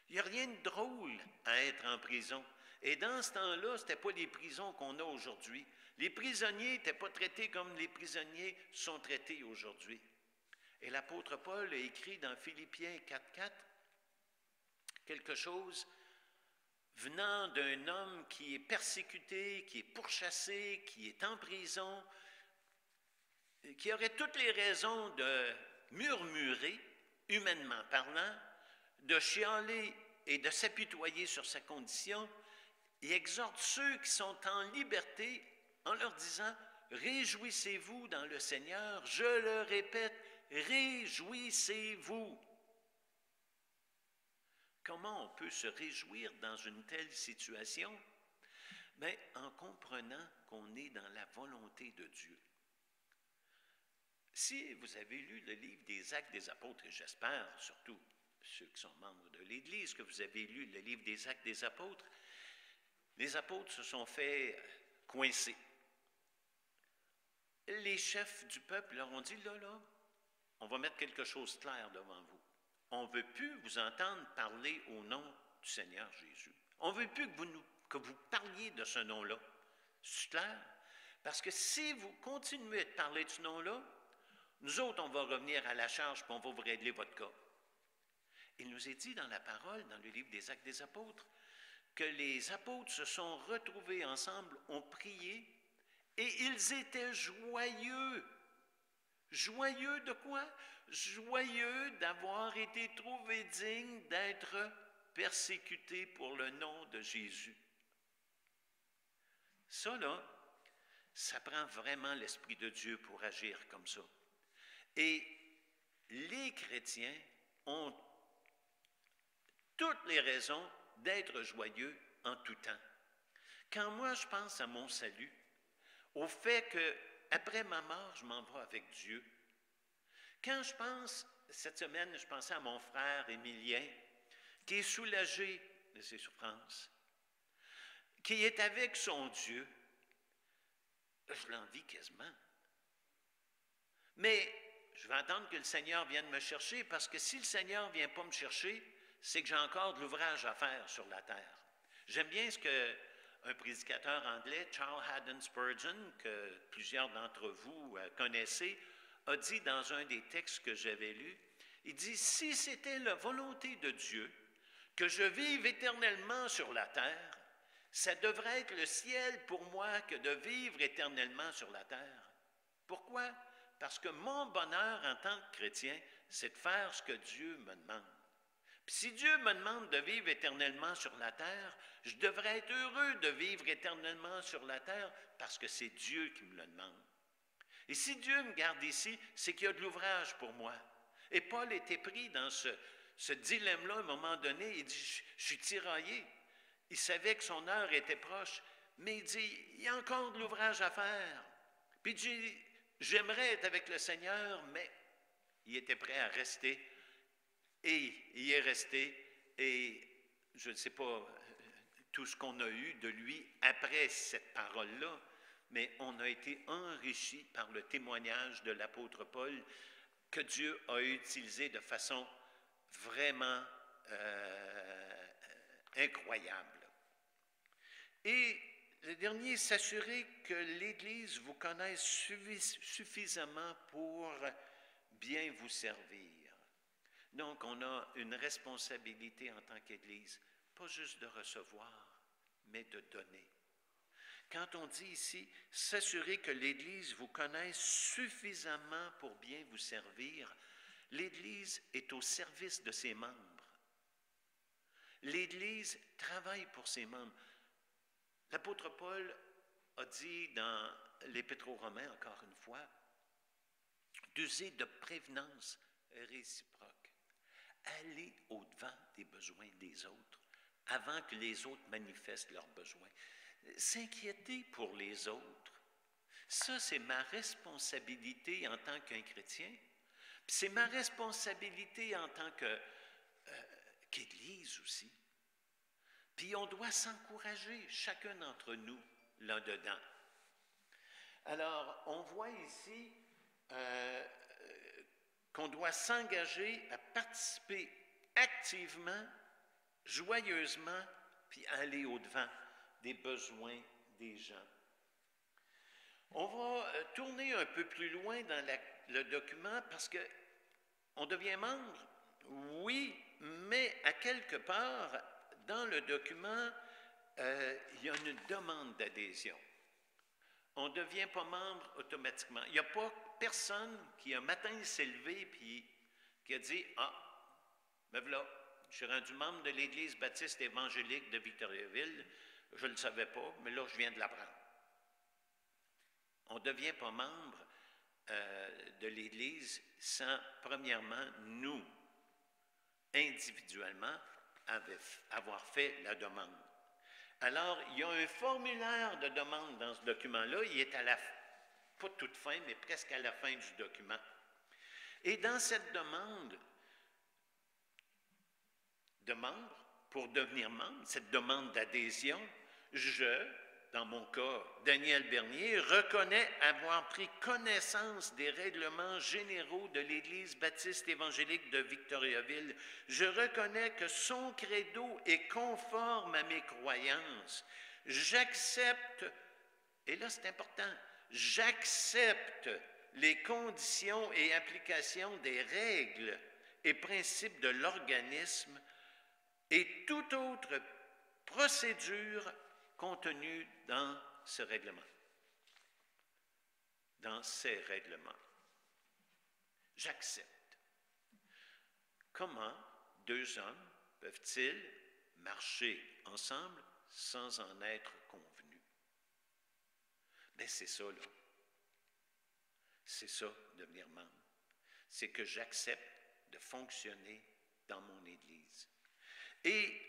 Il n'y a rien de drôle à être en prison. Et dans ce temps-là, ce n'était pas les prisons qu'on a aujourd'hui. Les prisonniers n'étaient pas traités comme les prisonniers sont traités aujourd'hui. Et l'apôtre Paul a écrit dans Philippiens 4.4 quelque chose venant d'un homme qui est persécuté, qui est pourchassé, qui est en prison, qui aurait toutes les raisons de murmurer, humainement parlant, de chialer et de s'apitoyer sur sa condition. Il exhorte ceux qui sont en liberté en leur disant « Réjouissez-vous dans le Seigneur ». Je le répète, réjouissez-vous. Comment on peut se réjouir dans une telle situation? Bien, en comprenant qu'on est dans la volonté de Dieu. Si vous avez lu le livre des Actes des Apôtres, et j'espère surtout ceux qui sont membres de l'Église, que vous avez lu le livre des Actes des Apôtres, les apôtres se sont fait coincer. Les chefs du peuple leur ont dit, là, on va mettre quelque chose de clair devant vous. On ne veut plus vous entendre parler au nom du Seigneur Jésus. On ne veut plus que vous parliez de ce nom-là. C'est clair? Parce que si vous continuez de parler de ce nom-là, nous autres, on va revenir à la charge et on va vous régler votre cas. Il nous est dit dans la parole, dans le livre des Actes des Apôtres, que les apôtres se sont retrouvés ensemble, ont prié, et ils étaient joyeux. Joyeux de quoi? Joyeux d'avoir été trouvés dignes d'être persécutés pour le nom de Jésus. Ça, là, ça prend vraiment l'Esprit de Dieu pour agir comme ça. Et les chrétiens ont toutes les raisons d'être joyeux en tout temps. Quand moi, je pense à mon salut, au fait que après ma mort, je m'en vais avec Dieu. Quand je pense, cette semaine, je pensais à mon frère Émilien, qui est soulagé de ses souffrances, qui est avec son Dieu. Je l'envie quasiment. Mais je vais attendre que le Seigneur vienne me chercher, parce que si le Seigneur ne vient pas me chercher, c'est que j'ai encore de l'ouvrage à faire sur la terre. J'aime bien ce qu'un prédicateur anglais, Charles Haddon Spurgeon, que plusieurs d'entre vous connaissez, a dit dans un des textes que j'avais lus. Il dit, si c'était la volonté de Dieu que je vive éternellement sur la terre, ça devrait être le ciel pour moi que de vivre éternellement sur la terre. Pourquoi? Parce que mon bonheur en tant que chrétien, c'est de faire ce que Dieu me demande. Puis si Dieu me demande de vivre éternellement sur la terre, je devrais être heureux de vivre éternellement sur la terre parce que c'est Dieu qui me le demande. Et si Dieu me garde ici, c'est qu'il y a de l'ouvrage pour moi. Et Paul était pris dans ce dilemme-là à un moment donné. Il dit, je suis tiraillé. Il savait que son heure était proche, mais il dit, il y a encore de l'ouvrage à faire. Puis il dit, j'aimerais être avec le Seigneur, mais il était prêt à rester. Et il est resté, et je ne sais pas tout ce qu'on a eu de lui après cette parole-là, mais on a été enrichis par le témoignage de l'apôtre Paul que Dieu a utilisé de façon vraiment incroyable. Et le dernier, s'assurer que l'Église vous connaisse suffisamment pour bien vous servir. Donc, on a une responsabilité en tant qu'Église, pas juste de recevoir, mais de donner. Quand on dit ici, s'assurer que l'Église vous connaisse suffisamment pour bien vous servir, l'Église est au service de ses membres. L'Église travaille pour ses membres. L'apôtre Paul a dit dans l'Épître aux Romains, encore une fois, d'user de prévenance réciproque. Aller au-devant des besoins des autres, avant que les autres manifestent leurs besoins. S'inquiéter pour les autres, ça c'est ma responsabilité en tant qu'un chrétien, puis c'est ma responsabilité en tant qu'Église aussi. Puis on doit s'encourager, chacun d'entre nous, là-dedans. Alors, on voit ici qu'on doit s'engager à participer activement, joyeusement, puis aller au-devant des besoins des gens. On va tourner un peu plus loin dans le document parce qu'on devient membre, oui, mais à quelque part, dans le document, il y a une demande d'adhésion. On ne devient pas membre automatiquement. Il n'y a pas personne qui un matin s'est levé et qui a dit « Ah, me voilà, je suis rendu membre de l'Église baptiste évangélique de Victoriaville, je ne le savais pas, mais là, je viens de l'apprendre. » On ne devient pas membre de l'Église sans, premièrement, nous, individuellement, avoir fait la demande. Alors, il y a un formulaire de demande dans ce document-là, il est à la, pas toute fin, mais presque à la fin du document. Et dans cette demande, de membre pour devenir membre, cette demande d'adhésion, dans mon cas, Daniel Bernier, reconnais avoir pris connaissance des règlements généraux de l'Église baptiste évangélique de Victoriaville. Je reconnais que son credo est conforme à mes croyances. J'accepte, et là c'est important, j'accepte les conditions et applications des règles et principes de l'organisme et toute autre procédure contenue dans ce règlement, dans ces règlements. J'accepte. Comment deux hommes peuvent-ils marcher ensemble sans en être convenus? Bien, c'est ça, là. C'est ça, devenir membre. C'est que j'accepte de fonctionner dans mon Église. Et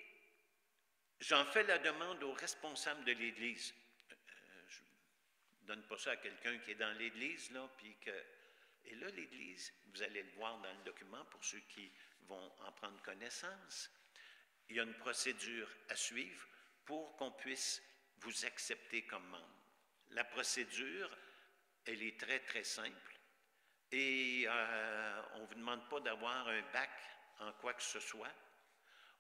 j'en fais la demande aux responsables de l'Église. Je ne donne pas ça à quelqu'un qui est dans l'Église, là, puis que... Et là, l'Église, vous allez le voir dans le document pour ceux qui vont en prendre connaissance, il y a une procédure à suivre pour qu'on puisse vous accepter comme membre. La procédure, elle est très, très simple. Et on ne vous demande pas d'avoir un bac en quoi que ce soit.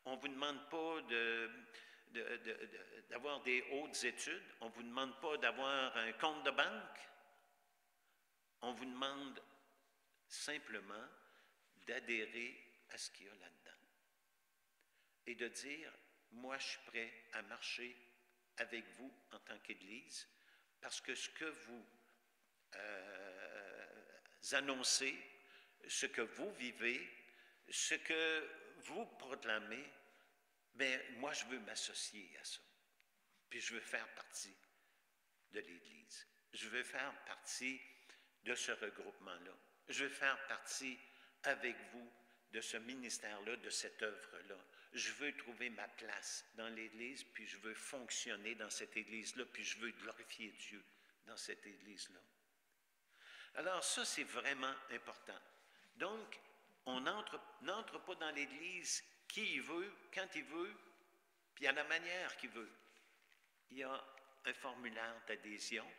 On ne vous demande pas d'avoir des hautes études. On ne vous demande pas d'avoir un compte de banque. On vous demande simplement d'adhérer à ce qu'il y a là-dedans. Et de dire, moi, je suis prêt à marcher avec vous en tant qu'Église, parce que ce que vous annoncez, ce que vous vivez, ce que vous proclamez, bien, moi, je veux m'associer à ça. Puis je veux faire partie de l'Église. Je veux faire partie de ce regroupement-là. Je veux faire partie avec vous de ce ministère-là, de cette œuvre-là. Je veux trouver ma place dans l'Église, puis je veux fonctionner dans cette Église-là, puis je veux glorifier Dieu dans cette Église-là. Alors ça, c'est vraiment important. Donc, on n'entre pas dans l'Église qui il veut, quand il veut, puis à la manière qu'il veut. Il y a un formulaire d'adhésion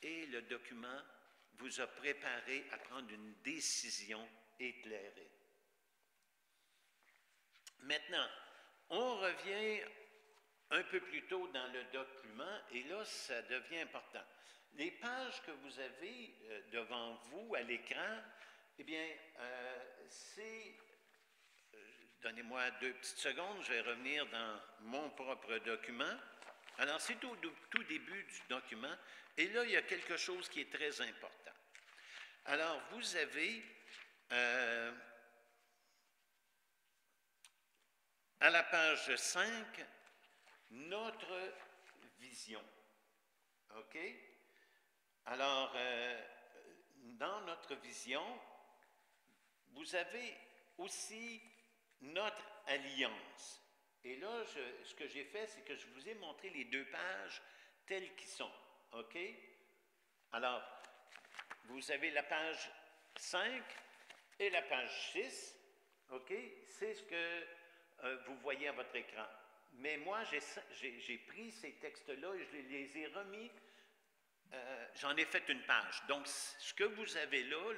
et le document vous a préparé à prendre une décision éclairée. Maintenant, on revient un peu plus tôt dans le document et là, ça devient important. Les pages que vous avez devant vous à l'écran, eh bien, c'est... Donnez-moi 2 petites secondes, je vais revenir dans mon propre document. Alors, c'est au tout début du document, et là, il y a quelque chose qui est très important. Alors, vous avez, à la page 5, notre vision. OK? Alors, dans notre vision, vous avez aussi notre alliance. Et là, ce que j'ai fait, c'est que je vous ai montré les 2 pages telles qu'elles sont. OK? Alors, vous avez la page 5 et la page 6. OK? C'est ce que vous voyez à votre écran. Mais moi, j'ai pris ces textes-là et je les ai remis. J'en ai fait une page. Donc, ce que vous avez là,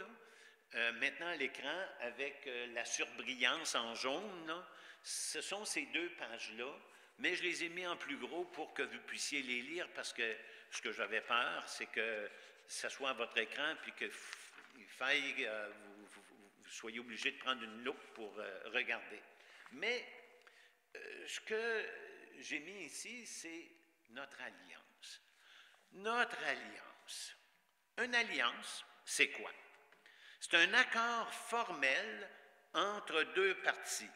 maintenant à l'écran, avec la surbrillance en jaune, là, ce sont ces 2 pages-là, mais je les ai mis en plus gros pour que vous puissiez les lire, parce que ce que j'avais peur, c'est que ça soit à votre écran, puis qu'il faille vous soyez obligé de prendre une loupe pour regarder. Mais ce que j'ai mis ici, c'est notre alliance. Notre alliance. Une alliance, c'est quoi? C'est un accord formel entre 2 parties.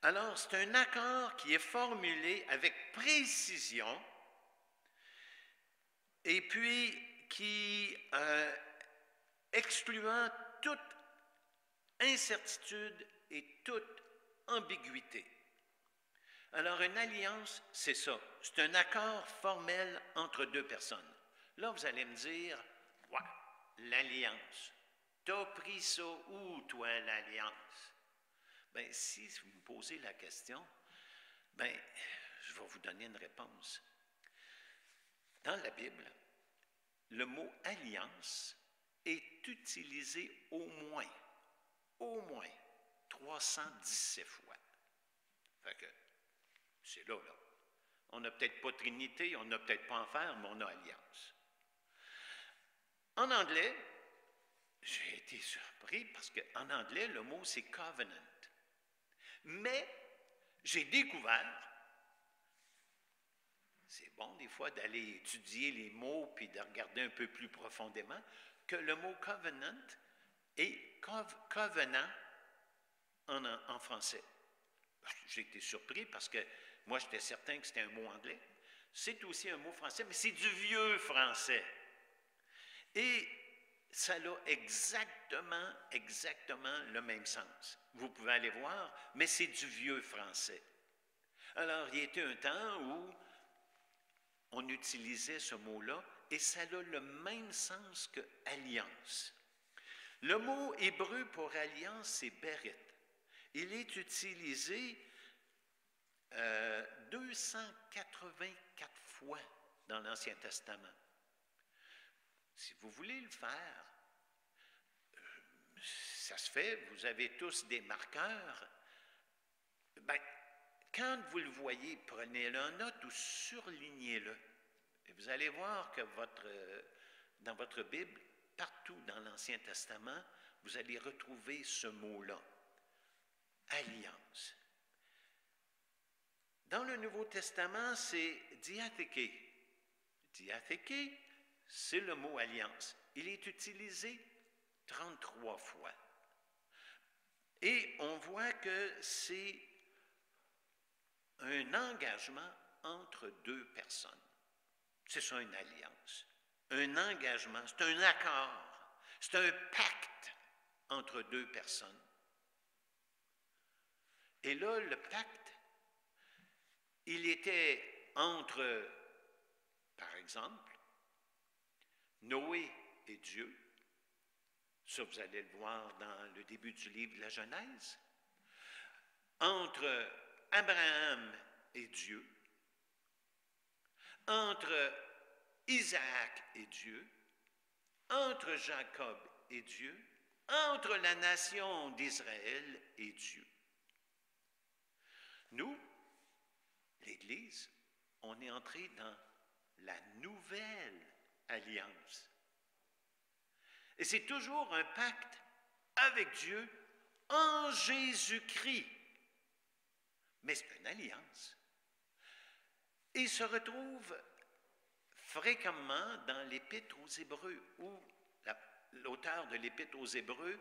Alors, c'est un accord qui est formulé avec précision et puis qui, excluant toute incertitude et toute ambiguïté. Alors, une alliance, c'est ça. C'est un accord formel entre 2 personnes. Là, vous allez me dire, ouais, l'alliance. T'as pris ça où, toi, l'alliance? Bien, si vous me posez la question, bien, je vais vous donner une réponse. Dans la Bible, le mot alliance est utilisé au moins 317 fois. Fait que c'est là. On n'a peut-être pas Trinité, on n'a peut-être pas enfer, mais on a alliance. En anglais, j'ai été surpris parce qu'en anglais, le mot c'est covenant. Mais j'ai découvert, c'est bon des fois d'aller étudier les mots puis de regarder un peu plus profondément, que le mot covenant est covenant en français. J'ai été surpris parce que moi j'étais certain que c'était un mot anglais. C'est aussi un mot français, mais c'est du vieux français. Et ça a exactement le même sens. Vous pouvez aller voir, mais c'est du vieux français. Alors, il y a été un temps où on utilisait ce mot-là et ça a le même sens que alliance. Le mot hébreu pour alliance, c'est bérit. Il est utilisé 284 fois dans l'Ancien Testament. Si vous voulez le faire, ça se fait, vous avez tous des marqueurs. Bien, quand vous le voyez, prenez-le en note ou surlignez-le. Et vous allez voir que dans votre Bible, partout dans l'Ancien Testament, vous allez retrouver ce mot-là, alliance. Dans le Nouveau Testament, c'est diatheke. Diatheke, c'est le mot alliance. Il est utilisé 33 fois. Et on voit que c'est un engagement entre deux personnes. C'est ça une alliance. Un engagement, c'est un accord, c'est un pacte entre deux personnes. Et là, le pacte, il était entre, par exemple, Noé et Dieu. Ça, vous allez le voir dans le début du livre de la Genèse. Entre Abraham et Dieu. Entre Isaac et Dieu. Entre Jacob et Dieu. Entre la nation d'Israël et Dieu. Nous, l'Église, on est entré dans la nouvelle alliance. Et c'est toujours un pacte avec Dieu en Jésus-Christ. Mais c'est une alliance. Il se retrouve fréquemment dans l'Épître aux Hébreux, où l'auteur de l'Épître aux Hébreux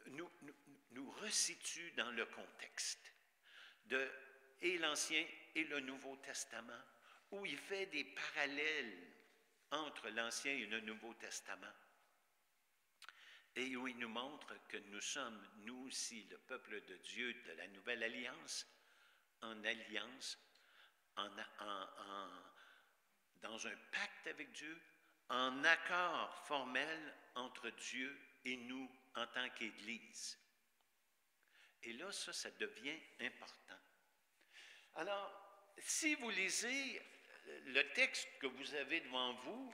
nous resitue dans le contexte de et l'Ancien et le Nouveau Testament, où il fait des parallèles entre l'Ancien et le Nouveau Testament. Et où il nous montre que nous sommes, nous aussi, le peuple de Dieu de la Nouvelle Alliance, en alliance, dans un pacte avec Dieu, en accord formel entre Dieu et nous en tant qu'Église. Et là, ça devient important. Alors, si vous lisez le texte que vous avez devant vous,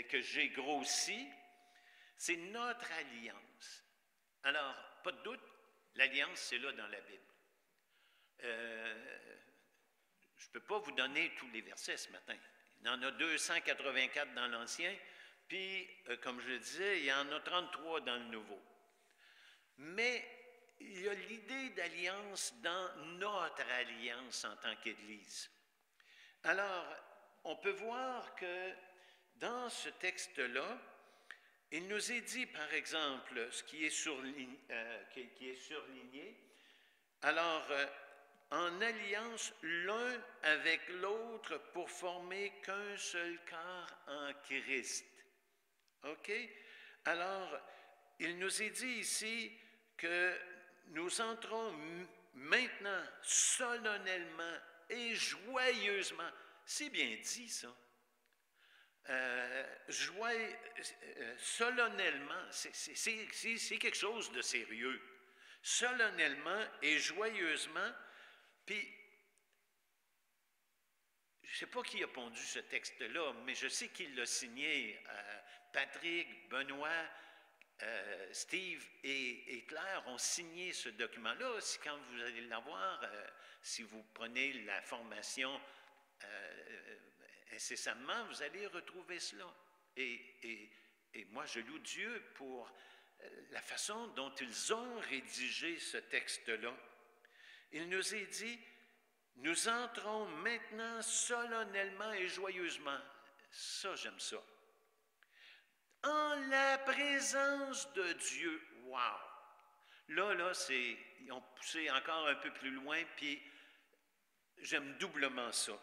que j'ai grossi, c'est notre alliance. Alors, pas de doute, l'alliance, c'est là dans la Bible. Je ne peux pas vous donner tous les versets ce matin. Il y en a 284 dans l'Ancien, puis, comme je le disais, il y en a 33 dans le Nouveau. Mais il y a l'idée d'alliance dans notre alliance en tant qu'Église. Alors, on peut voir que dans ce texte-là, il nous est dit, par exemple, ce qui est surligné, alors, en alliance l'un avec l'autre pour former qu'un seul corps en Christ. OK? Alors, il nous est dit ici que nous entrons maintenant solennellement et joyeusement. C'est bien dit, ça. Solennellement, c'est quelque chose de sérieux. solennellement et joyeusement. Puis, je ne sais pas qui a pondu ce texte-là, mais je sais qu'il l'a signé. Patrick, Benoît, Steve et Claire ont signé ce document-là. Quand vous allez l'avoir, si vous prenez la formation incessamment, vous allez retrouver cela. Et moi, je loue Dieu pour la façon dont ils ont rédigé ce texte-là. Il nous est dit, nous entrons maintenant solennellement et joyeusement. Ça, j'aime ça. En la présence de Dieu. Wow! Là, ils ont poussé encore un peu plus loin, puis j'aime doublement ça.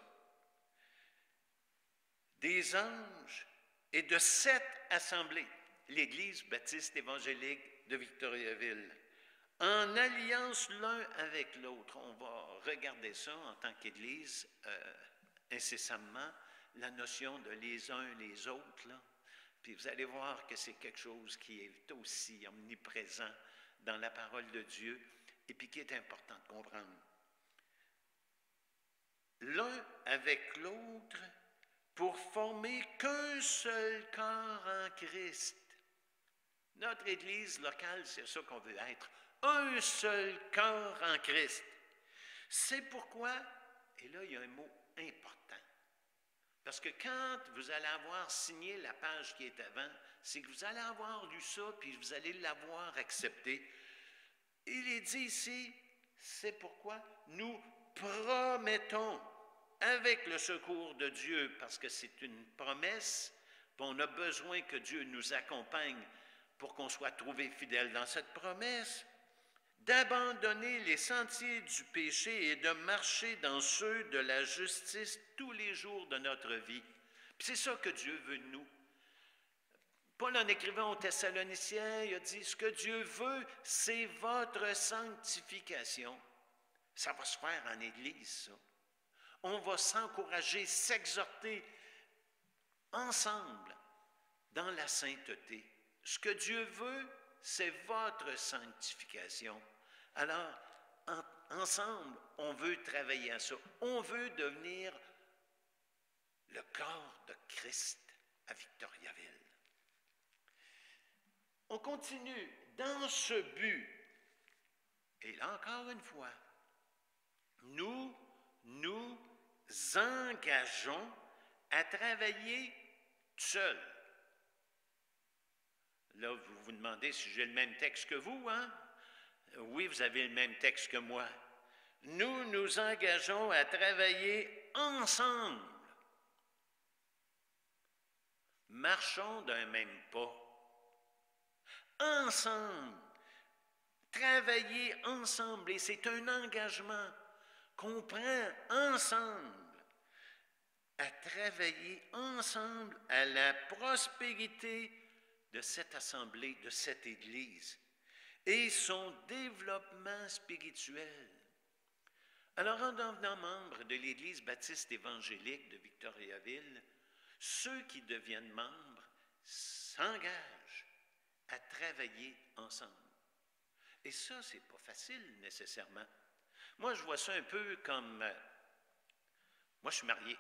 Des anges et de 7 assemblées, l'Église baptiste évangélique de Victoriaville, en alliance l'un avec l'autre. On va regarder ça en tant qu'Église incessamment, la notion de les uns les autres, là. Puis vous allez voir que c'est quelque chose qui est aussi omniprésent dans la parole de Dieu et puis qui est important de comprendre. L'un avec l'autre pour former qu'un seul corps en Christ. Notre Église locale, c'est ça qu'on veut être. Un seul corps en Christ. C'est pourquoi, et là il y a un mot important, parce que quand vous allez avoir signé la page qui est avant, c'est que vous allez avoir lu ça, puis vous allez l'avoir accepté. Il est dit ici, c'est pourquoi nous promettons avec le secours de Dieu, parce que c'est une promesse, puis on a besoin que Dieu nous accompagne pour qu'on soit trouvé fidèle dans cette promesse, d'abandonner les sentiers du péché et de marcher dans ceux de la justice tous les jours de notre vie. Puis c'est ça que Dieu veut de nous. Paul, en écrivant aux Thessaloniciens, il a dit, ce que Dieu veut, c'est votre sanctification. Ça va se faire en Église, ça. On va s'encourager, s'exhorter ensemble dans la sainteté. Ce que Dieu veut, c'est votre sanctification. Alors, ensemble, on veut travailler à ça. On veut devenir le corps de Christ à Victoriaville. On continue dans ce but. Et là, encore une fois, nous engageons à travailler seuls. Là, vous vous demandez si j'ai le même texte que vous, hein? Oui, vous avez le même texte que moi. Nous nous engageons à travailler ensemble. Marchons d'un même pas. Ensemble. Travailler ensemble. Et c'est un engagement qu'on prend ensemble à travailler ensemble à la prospérité de cette assemblée, de cette Église, et son développement spirituel. Alors, en devenant membre de l'Église baptiste évangélique de Victoriaville, ceux qui deviennent membres s'engagent à travailler ensemble. Et ça, c'est pas facile nécessairement. Moi, je vois ça un peu comme... moi, je suis marié.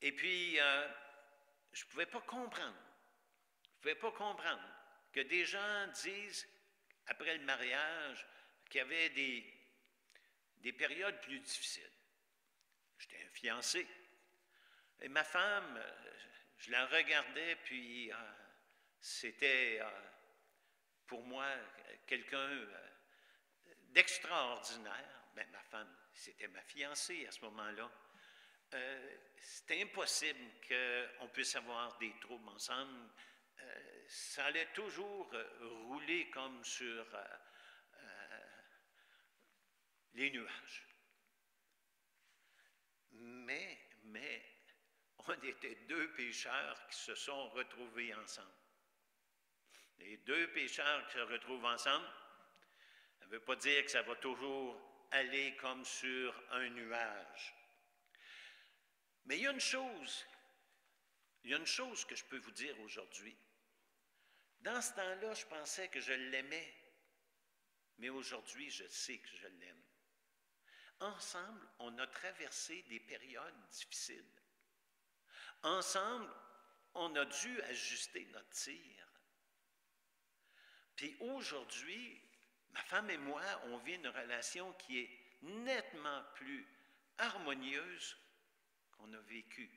Et puis, je ne pouvais pas comprendre. Je ne pouvais pas comprendre que des gens disent, après le mariage, qu'il y avait des périodes plus difficiles. J'étais un fiancé. Et ma femme, je la regardais, puis c'était pour moi quelqu'un d'extraordinaire. Bien, ma femme, c'était ma fiancée à ce moment-là. C'était impossible qu'on puisse avoir des troubles ensemble. Ça allait toujours rouler comme sur les nuages. Mais, on était deux pécheurs qui se sont retrouvés ensemble. Les deux pécheurs qui se retrouvent ensemble, ça ne veut pas dire que ça va toujours aller comme sur un nuage. Mais il y a une chose que je peux vous dire aujourd'hui. Dans ce temps-là, je pensais que je l'aimais mais aujourd'hui, je sais que je l'aime. Ensemble, on a traversé des périodes difficiles. Ensemble, on a dû ajuster notre tir. Puis aujourd'hui, ma femme et moi, on vit une relation qui est nettement plus harmonieuse qu'on a vécue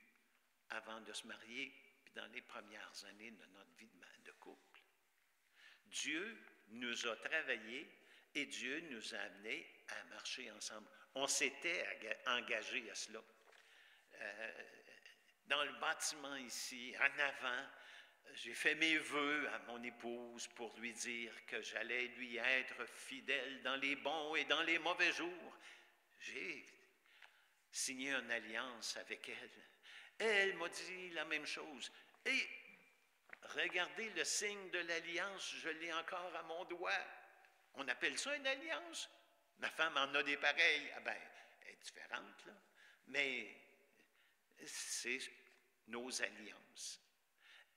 avant de se marier, puis dans les premières années de notre vie de couple. Dieu nous a travaillé et Dieu nous a amenés à marcher ensemble. On s'était engagés à cela. Dans le bâtiment ici, en avant, j'ai fait mes vœux à mon épouse pour lui dire que j'allais lui être fidèle dans les bons et dans les mauvais jours. J'ai signé une alliance avec elle. Elle m'a dit la même chose. Et regardez le signe de l'alliance, je l'ai encore à mon doigt. On appelle ça une alliance. Ma femme en a des pareils. Ah ben, elle est différente, là. Mais c'est nos alliances.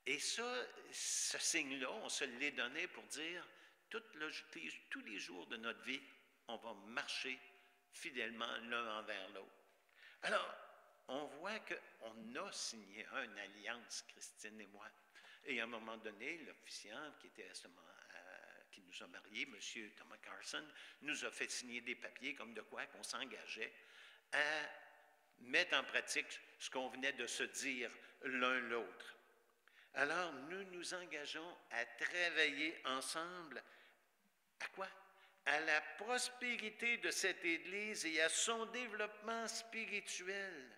Et ça, ce signe-là, on se l'est donné pour dire, tous les jours de notre vie, on va marcher fidèlement l'un envers l'autre. Alors, on voit qu'on a signé une alliance, Christine et moi. Et à un moment donné, l'officiant qui était qui nous a mariés, M. Thomas Carson, nous a fait signer des papiers comme de quoi qu'on s'engageait à mettre en pratique ce qu'on venait de se dire l'un l'autre. Alors, nous nous engageons à travailler ensemble. À quoi? À la prospérité de cette Église et à son développement spirituel.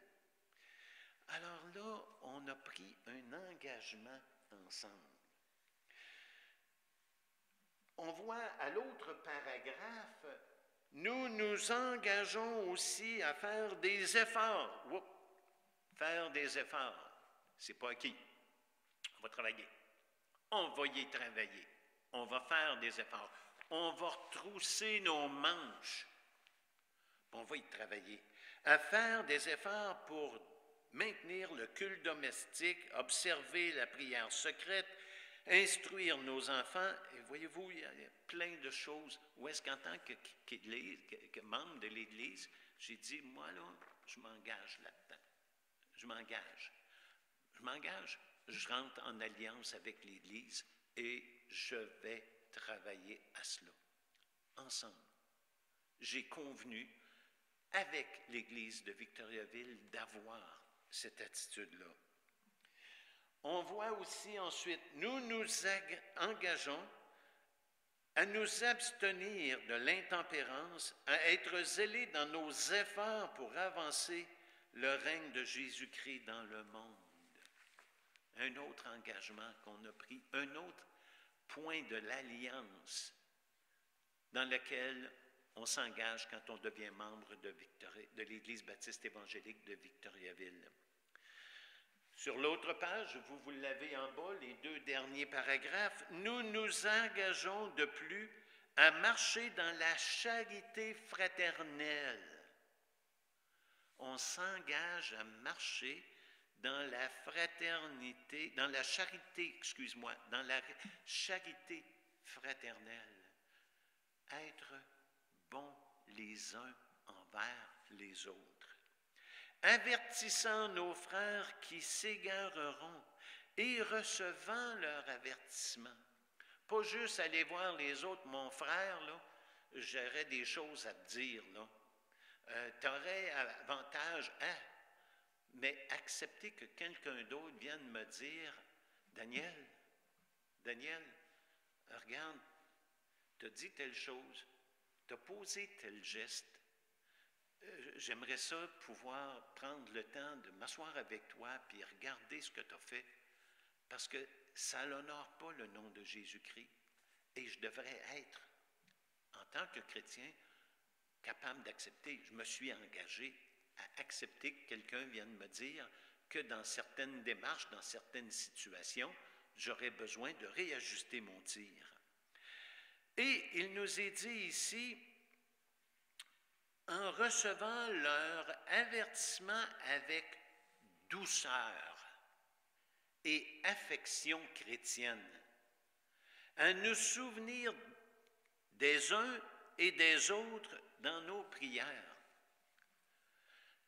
Alors là, on a pris un engagement ensemble. On voit à l'autre paragraphe, nous nous engageons aussi à faire des efforts. Faire des efforts, c'est pas acquis. On va travailler. On va y travailler. On va faire des efforts. On va retrousser nos manches. On va y travailler. À faire des efforts pour maintenir le culte domestique, observer la prière secrète, instruire nos enfants. Et voyez-vous, il y a plein de choses. Où est-ce qu'en tant que membre de l'Église, j'ai dit, moi là, je m'engage là-dedans. Je m'engage. Je rentre en alliance avec l'Église et je vais travailler à cela. Ensemble. J'ai convenu avec l'Église de Victoriaville d'avoir cette attitude-là. On voit aussi ensuite, nous nous engageons à nous abstenir de l'intempérance, à être zélés dans nos efforts pour avancer le règne de Jésus-Christ dans le monde. Un autre engagement qu'on a pris, un autre point de l'alliance dans lequel on s'engage quand on devient membre de l'Église baptiste évangélique de Victoriaville. Sur l'autre page, vous l'avez en bas, les 2 derniers paragraphes, nous nous engageons de plus à marcher dans la charité fraternelle. On s'engage à marcher dans la fraternité, dans la charité fraternelle. Être bons les uns envers les autres. Avertissant nos frères qui s'égareront et recevant leur avertissement. Pas juste aller voir les autres, mon frère, là, j'aurais des choses à te dire, là. Tu aurais avantage à... Mais accepter que quelqu'un d'autre vienne me dire, Daniel, regarde, tu as dit telle chose, tu as posé tel geste. J'aimerais ça pouvoir prendre le temps de m'asseoir avec toi puis regarder ce que tu as fait, parce que ça n'honore pas le nom de Jésus-Christ. Et je devrais être, en tant que chrétien, capable d'accepter. Je me suis engagé à accepter que quelqu'un vienne me dire que dans certaines démarches, dans certaines situations, j'aurais besoin de réajuster mon tir. Et il nous est dit ici, en recevant leur avertissement avec douceur et affection chrétienne, à nous souvenir des uns et des autres dans nos prières.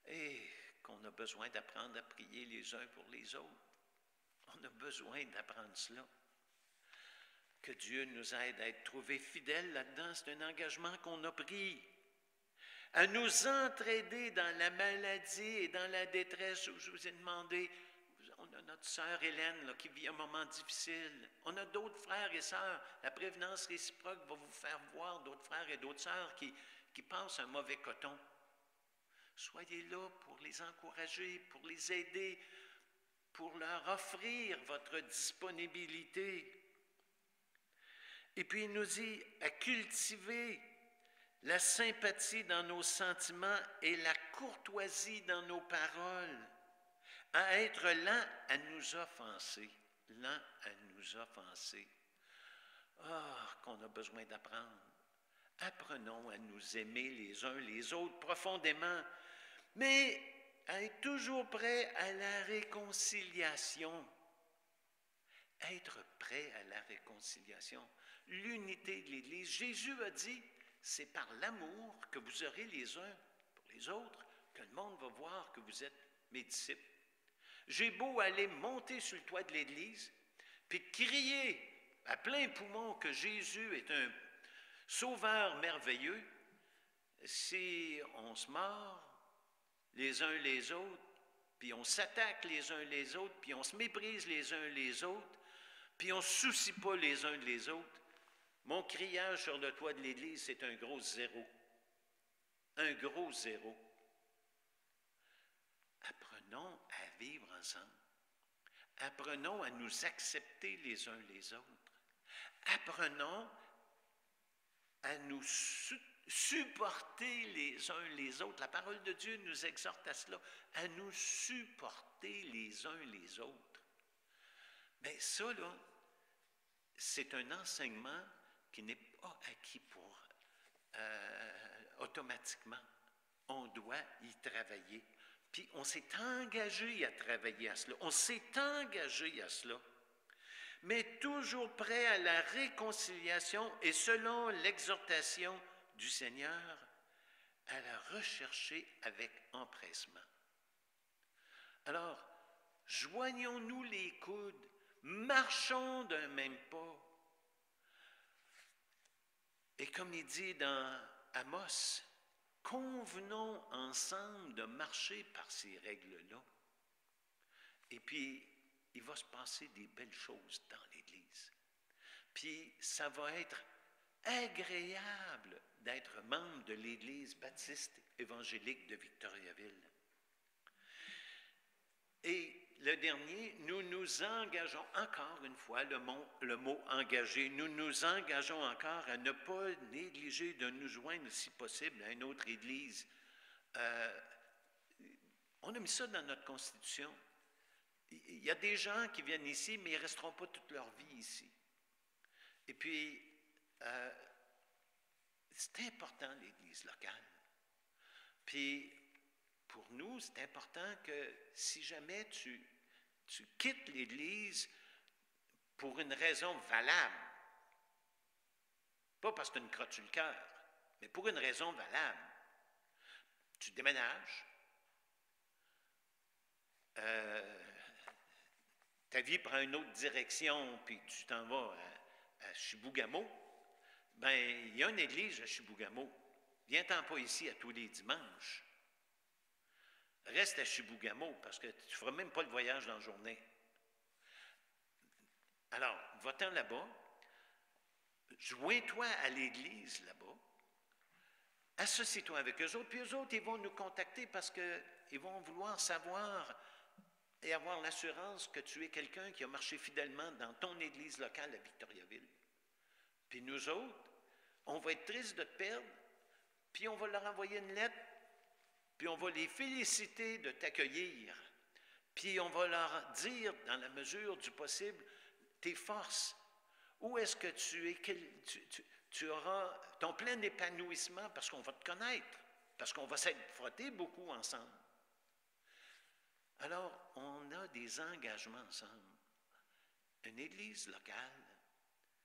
Et qu'on a besoin d'apprendre à prier les uns pour les autres. On a besoin d'apprendre cela. Que Dieu nous aide à être trouvés fidèles là-dedans, c'est un engagement qu'on a pris. À nous entraider dans la maladie et dans la détresse où je vous ai demandé. On a notre sœur Hélène là, qui vit un moment difficile. On a d'autres frères et sœurs. La prévenance réciproque va vous faire voir d'autres frères et d'autres sœurs qui passent un mauvais coton. Soyez là pour les encourager, pour les aider, pour leur offrir votre disponibilité. Et puis il nous dit à cultiver la sympathie dans nos sentiments et la courtoisie dans nos paroles, à être lent à nous offenser, lent à nous offenser. Ah, qu'on a besoin d'apprendre. Apprenons à nous aimer les uns les autres profondément, mais à être toujours prêts à la réconciliation. Être prêt à la réconciliation. L'unité de l'Église. Jésus a dit, c'est par l'amour que vous aurez les uns pour les autres que le monde va voir que vous êtes mes disciples. J'ai beau aller monter sur le toit de l'Église, puis crier à plein poumon que Jésus est un sauveur merveilleux, si on se mord les uns les autres, puis on s'attaque les uns les autres, puis on se méprise les uns les autres, puis on ne se soucie pas les uns les autres, mon criage sur le toit de l'Église, c'est un gros zéro. Un gros zéro. Apprenons à vivre ensemble. Apprenons à nous accepter les uns les autres. Apprenons à nous supporter les uns les autres. La parole de Dieu nous exhorte à cela, à nous supporter les uns les autres. Bien ça, là, c'est un enseignement qui n'est pas acquis pour automatiquement. On doit y travailler. Puis on s'est engagé à travailler à cela. On s'est engagé à cela. Mais toujours prêt à la réconciliation et selon l'exhortation du Seigneur, à la rechercher avec empressement. Alors, joignons-nous les coudes, marchons d'un même pas. Et comme il dit dans Amos, convenons ensemble de marcher par ces règles-là. Et puis, il va se passer des belles choses dans l'Église. Puis, ça va être agréable d'être membre de l'Église baptiste évangélique de Victoriaville. Et le dernier, nous nous engageons encore une fois, le mot engagé, nous nous engageons encore à ne pas négliger de nous joindre, si possible, à une autre Église. On a mis ça dans notre Constitution. Il y a des gens qui viennent ici, mais ils ne resteront pas toute leur vie ici. Et puis, c'est important, l'Église locale. Puis, pour nous, c'est important que si jamais tu quittes l'Église pour une raison valable, pas parce que tu as une crotte sur le cœur, mais pour une raison valable, tu déménages, ta vie prend une autre direction, puis tu t'en vas à Chibougamau, bien, il y a une église à Chibougamau. Viens-t'en pas ici à tous les dimanches. Reste à Chibougamau, parce que tu ne feras même pas le voyage dans la journée. Alors, va-t'en là-bas, joins-toi à l'église là-bas, associe-toi avec eux autres, puis eux autres, ils vont nous contacter parce qu'ils vont vouloir savoir et avoir l'assurance que tu es quelqu'un qui a marché fidèlement dans ton église locale à Victoriaville. Puis nous autres, on va être tristes de te perdre, puis on va leur envoyer une lettre, puis on va les féliciter de t'accueillir, puis on va leur dire, dans la mesure du possible, tes forces. Où est-ce que tu auras ton plein épanouissement parce qu'on va te connaître, parce qu'on va s'être frottés beaucoup ensemble. Alors, on a des engagements ensemble. Une église locale,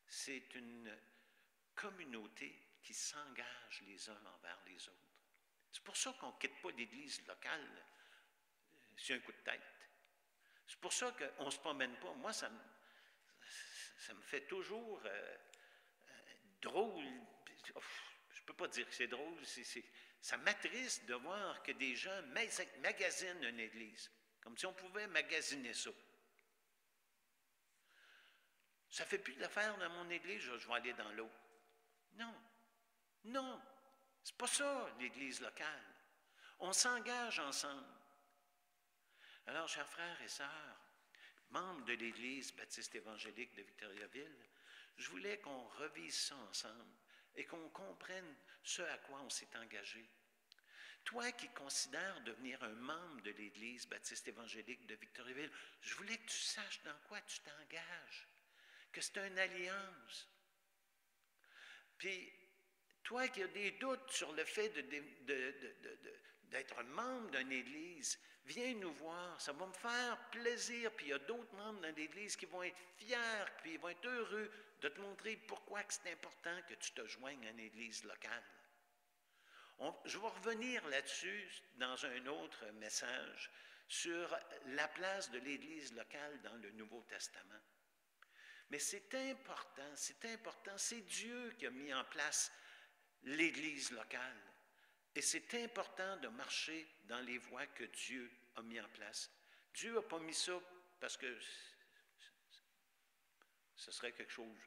c'est une communauté qui s'engagent les uns envers les autres. C'est pour ça qu'on ne quitte pas l'église locale sur un coup de tête. C'est pour ça qu'on ne se promène pas. Moi, ça me fait toujours drôle. Je ne peux pas dire que c'est drôle. Ça m'attriste de voir que des gens magasinent une église. Comme si on pouvait magasiner ça. Ça ne fait plus d'affaires dans mon église, je vais aller dans l'autre. Non. Non. C'est pas ça, l'église locale. On s'engage ensemble. Alors, chers frères et sœurs, membres de l'Église baptiste évangélique de Victoriaville, je voulais qu'on revise ça ensemble et qu'on comprenne ce à quoi on s'est engagé. Toi qui considères devenir un membre de l'Église baptiste évangélique de Victoriaville, je voulais que tu saches dans quoi tu t'engages, que c'est une alliance. Puis, toi qui as des doutes sur le fait d'être membre d'une Église, viens nous voir, ça va me faire plaisir. Puis il y a d'autres membres dans l'Église qui vont être fiers, puis ils vont être heureux de te montrer pourquoi c'est important que tu te joignes à une Église locale. Je vais revenir là-dessus dans un autre message sur la place de l'Église locale dans le Nouveau Testament. Mais c'est important, c'est Dieu qui a mis en place l'Église locale. Et c'est important de marcher dans les voies que Dieu a mis en place. Dieu n'a pas mis ça parce que ce serait quelque chose,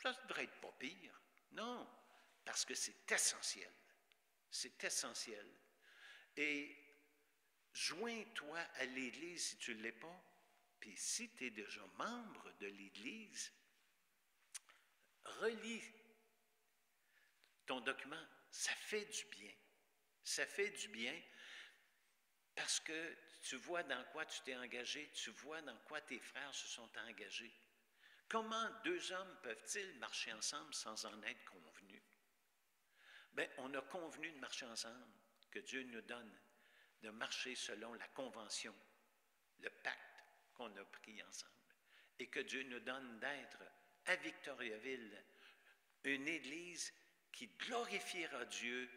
ça devrait être pas pire. Non, parce que c'est essentiel. C'est essentiel. Et joins-toi à l'Église si tu ne l'es pas. Puis si tu es déjà membre de l'Église, relis ton document. Ça fait du bien. Ça fait du bien parce que tu vois dans quoi tu t'es engagé, tu vois dans quoi tes frères se sont engagés. Comment deux hommes peuvent-ils marcher ensemble sans en être convenus? Bien, on a convenu de marcher ensemble, que Dieu nous donne de marcher selon la convention, le pacte qu'on a pris ensemble. Et que Dieu nous donne d'être à Victoriaville une Église qui glorifiera Dieu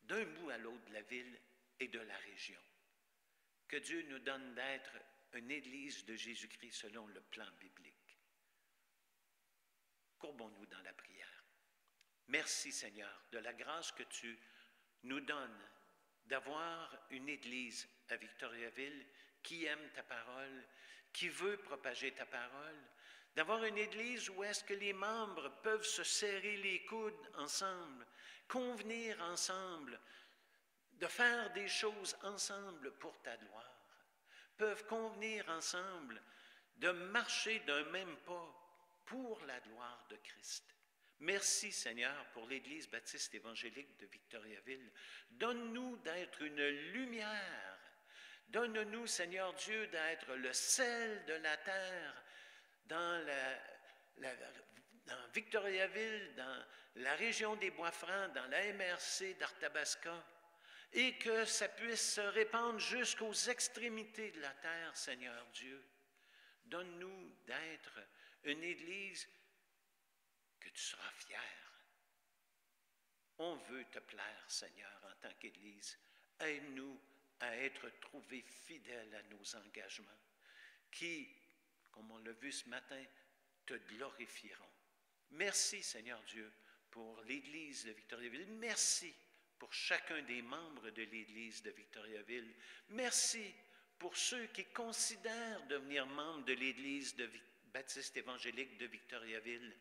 d'un bout à l'autre de la ville et de la région. Que Dieu nous donne d'être une Église de Jésus-Christ selon le plan biblique. Courbons-nous dans la prière. Merci Seigneur de la grâce que tu nous donnes d'avoir une Église à Victoriaville qui aime ta parole, qui veut propager ta parole, d'avoir une Église où est-ce que les membres peuvent se serrer les coudes ensemble, convenir ensemble, de faire des choses ensemble pour ta gloire, peuvent convenir ensemble de marcher d'un même pas pour la gloire de Christ. Merci Seigneur pour l'Église baptiste évangélique de Victoriaville. Donne-nous d'être une lumière. Donne-nous Seigneur Dieu d'être le sel de la terre dans Victoriaville, dans la région des Bois-Francs, dans la MRC d'Arthabasca, et que ça puisse se répandre jusqu'aux extrémités de la terre, Seigneur Dieu. Donne-nous d'être une Église que tu seras fier. On veut te plaire, Seigneur, en tant qu'Église. Aide-nous à être trouvés fidèles à nos engagements, qui, comme on l'a vu ce matin, te glorifieront. Merci, Seigneur Dieu, pour l'Église de Victoriaville. Merci pour chacun des membres de l'Église de Victoriaville. Merci pour ceux qui considèrent devenir membres de l'Église baptiste évangélique de Victoriaville.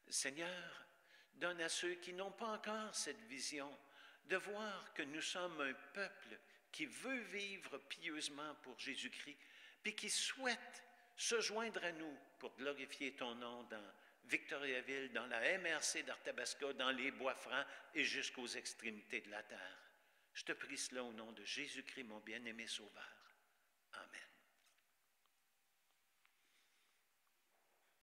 Seigneur, donne à ceux qui n'ont pas encore cette vision de voir que nous sommes un peuple qui veut vivre pieusement pour Jésus-Christ, puis qui souhaite se joindre à nous pour glorifier ton nom dans Victoriaville, dans la MRC d'Arthabasca, dans les Bois-Francs et jusqu'aux extrémités de la terre. Je te prie cela au nom de Jésus-Christ, mon bien-aimé Sauveur. Amen.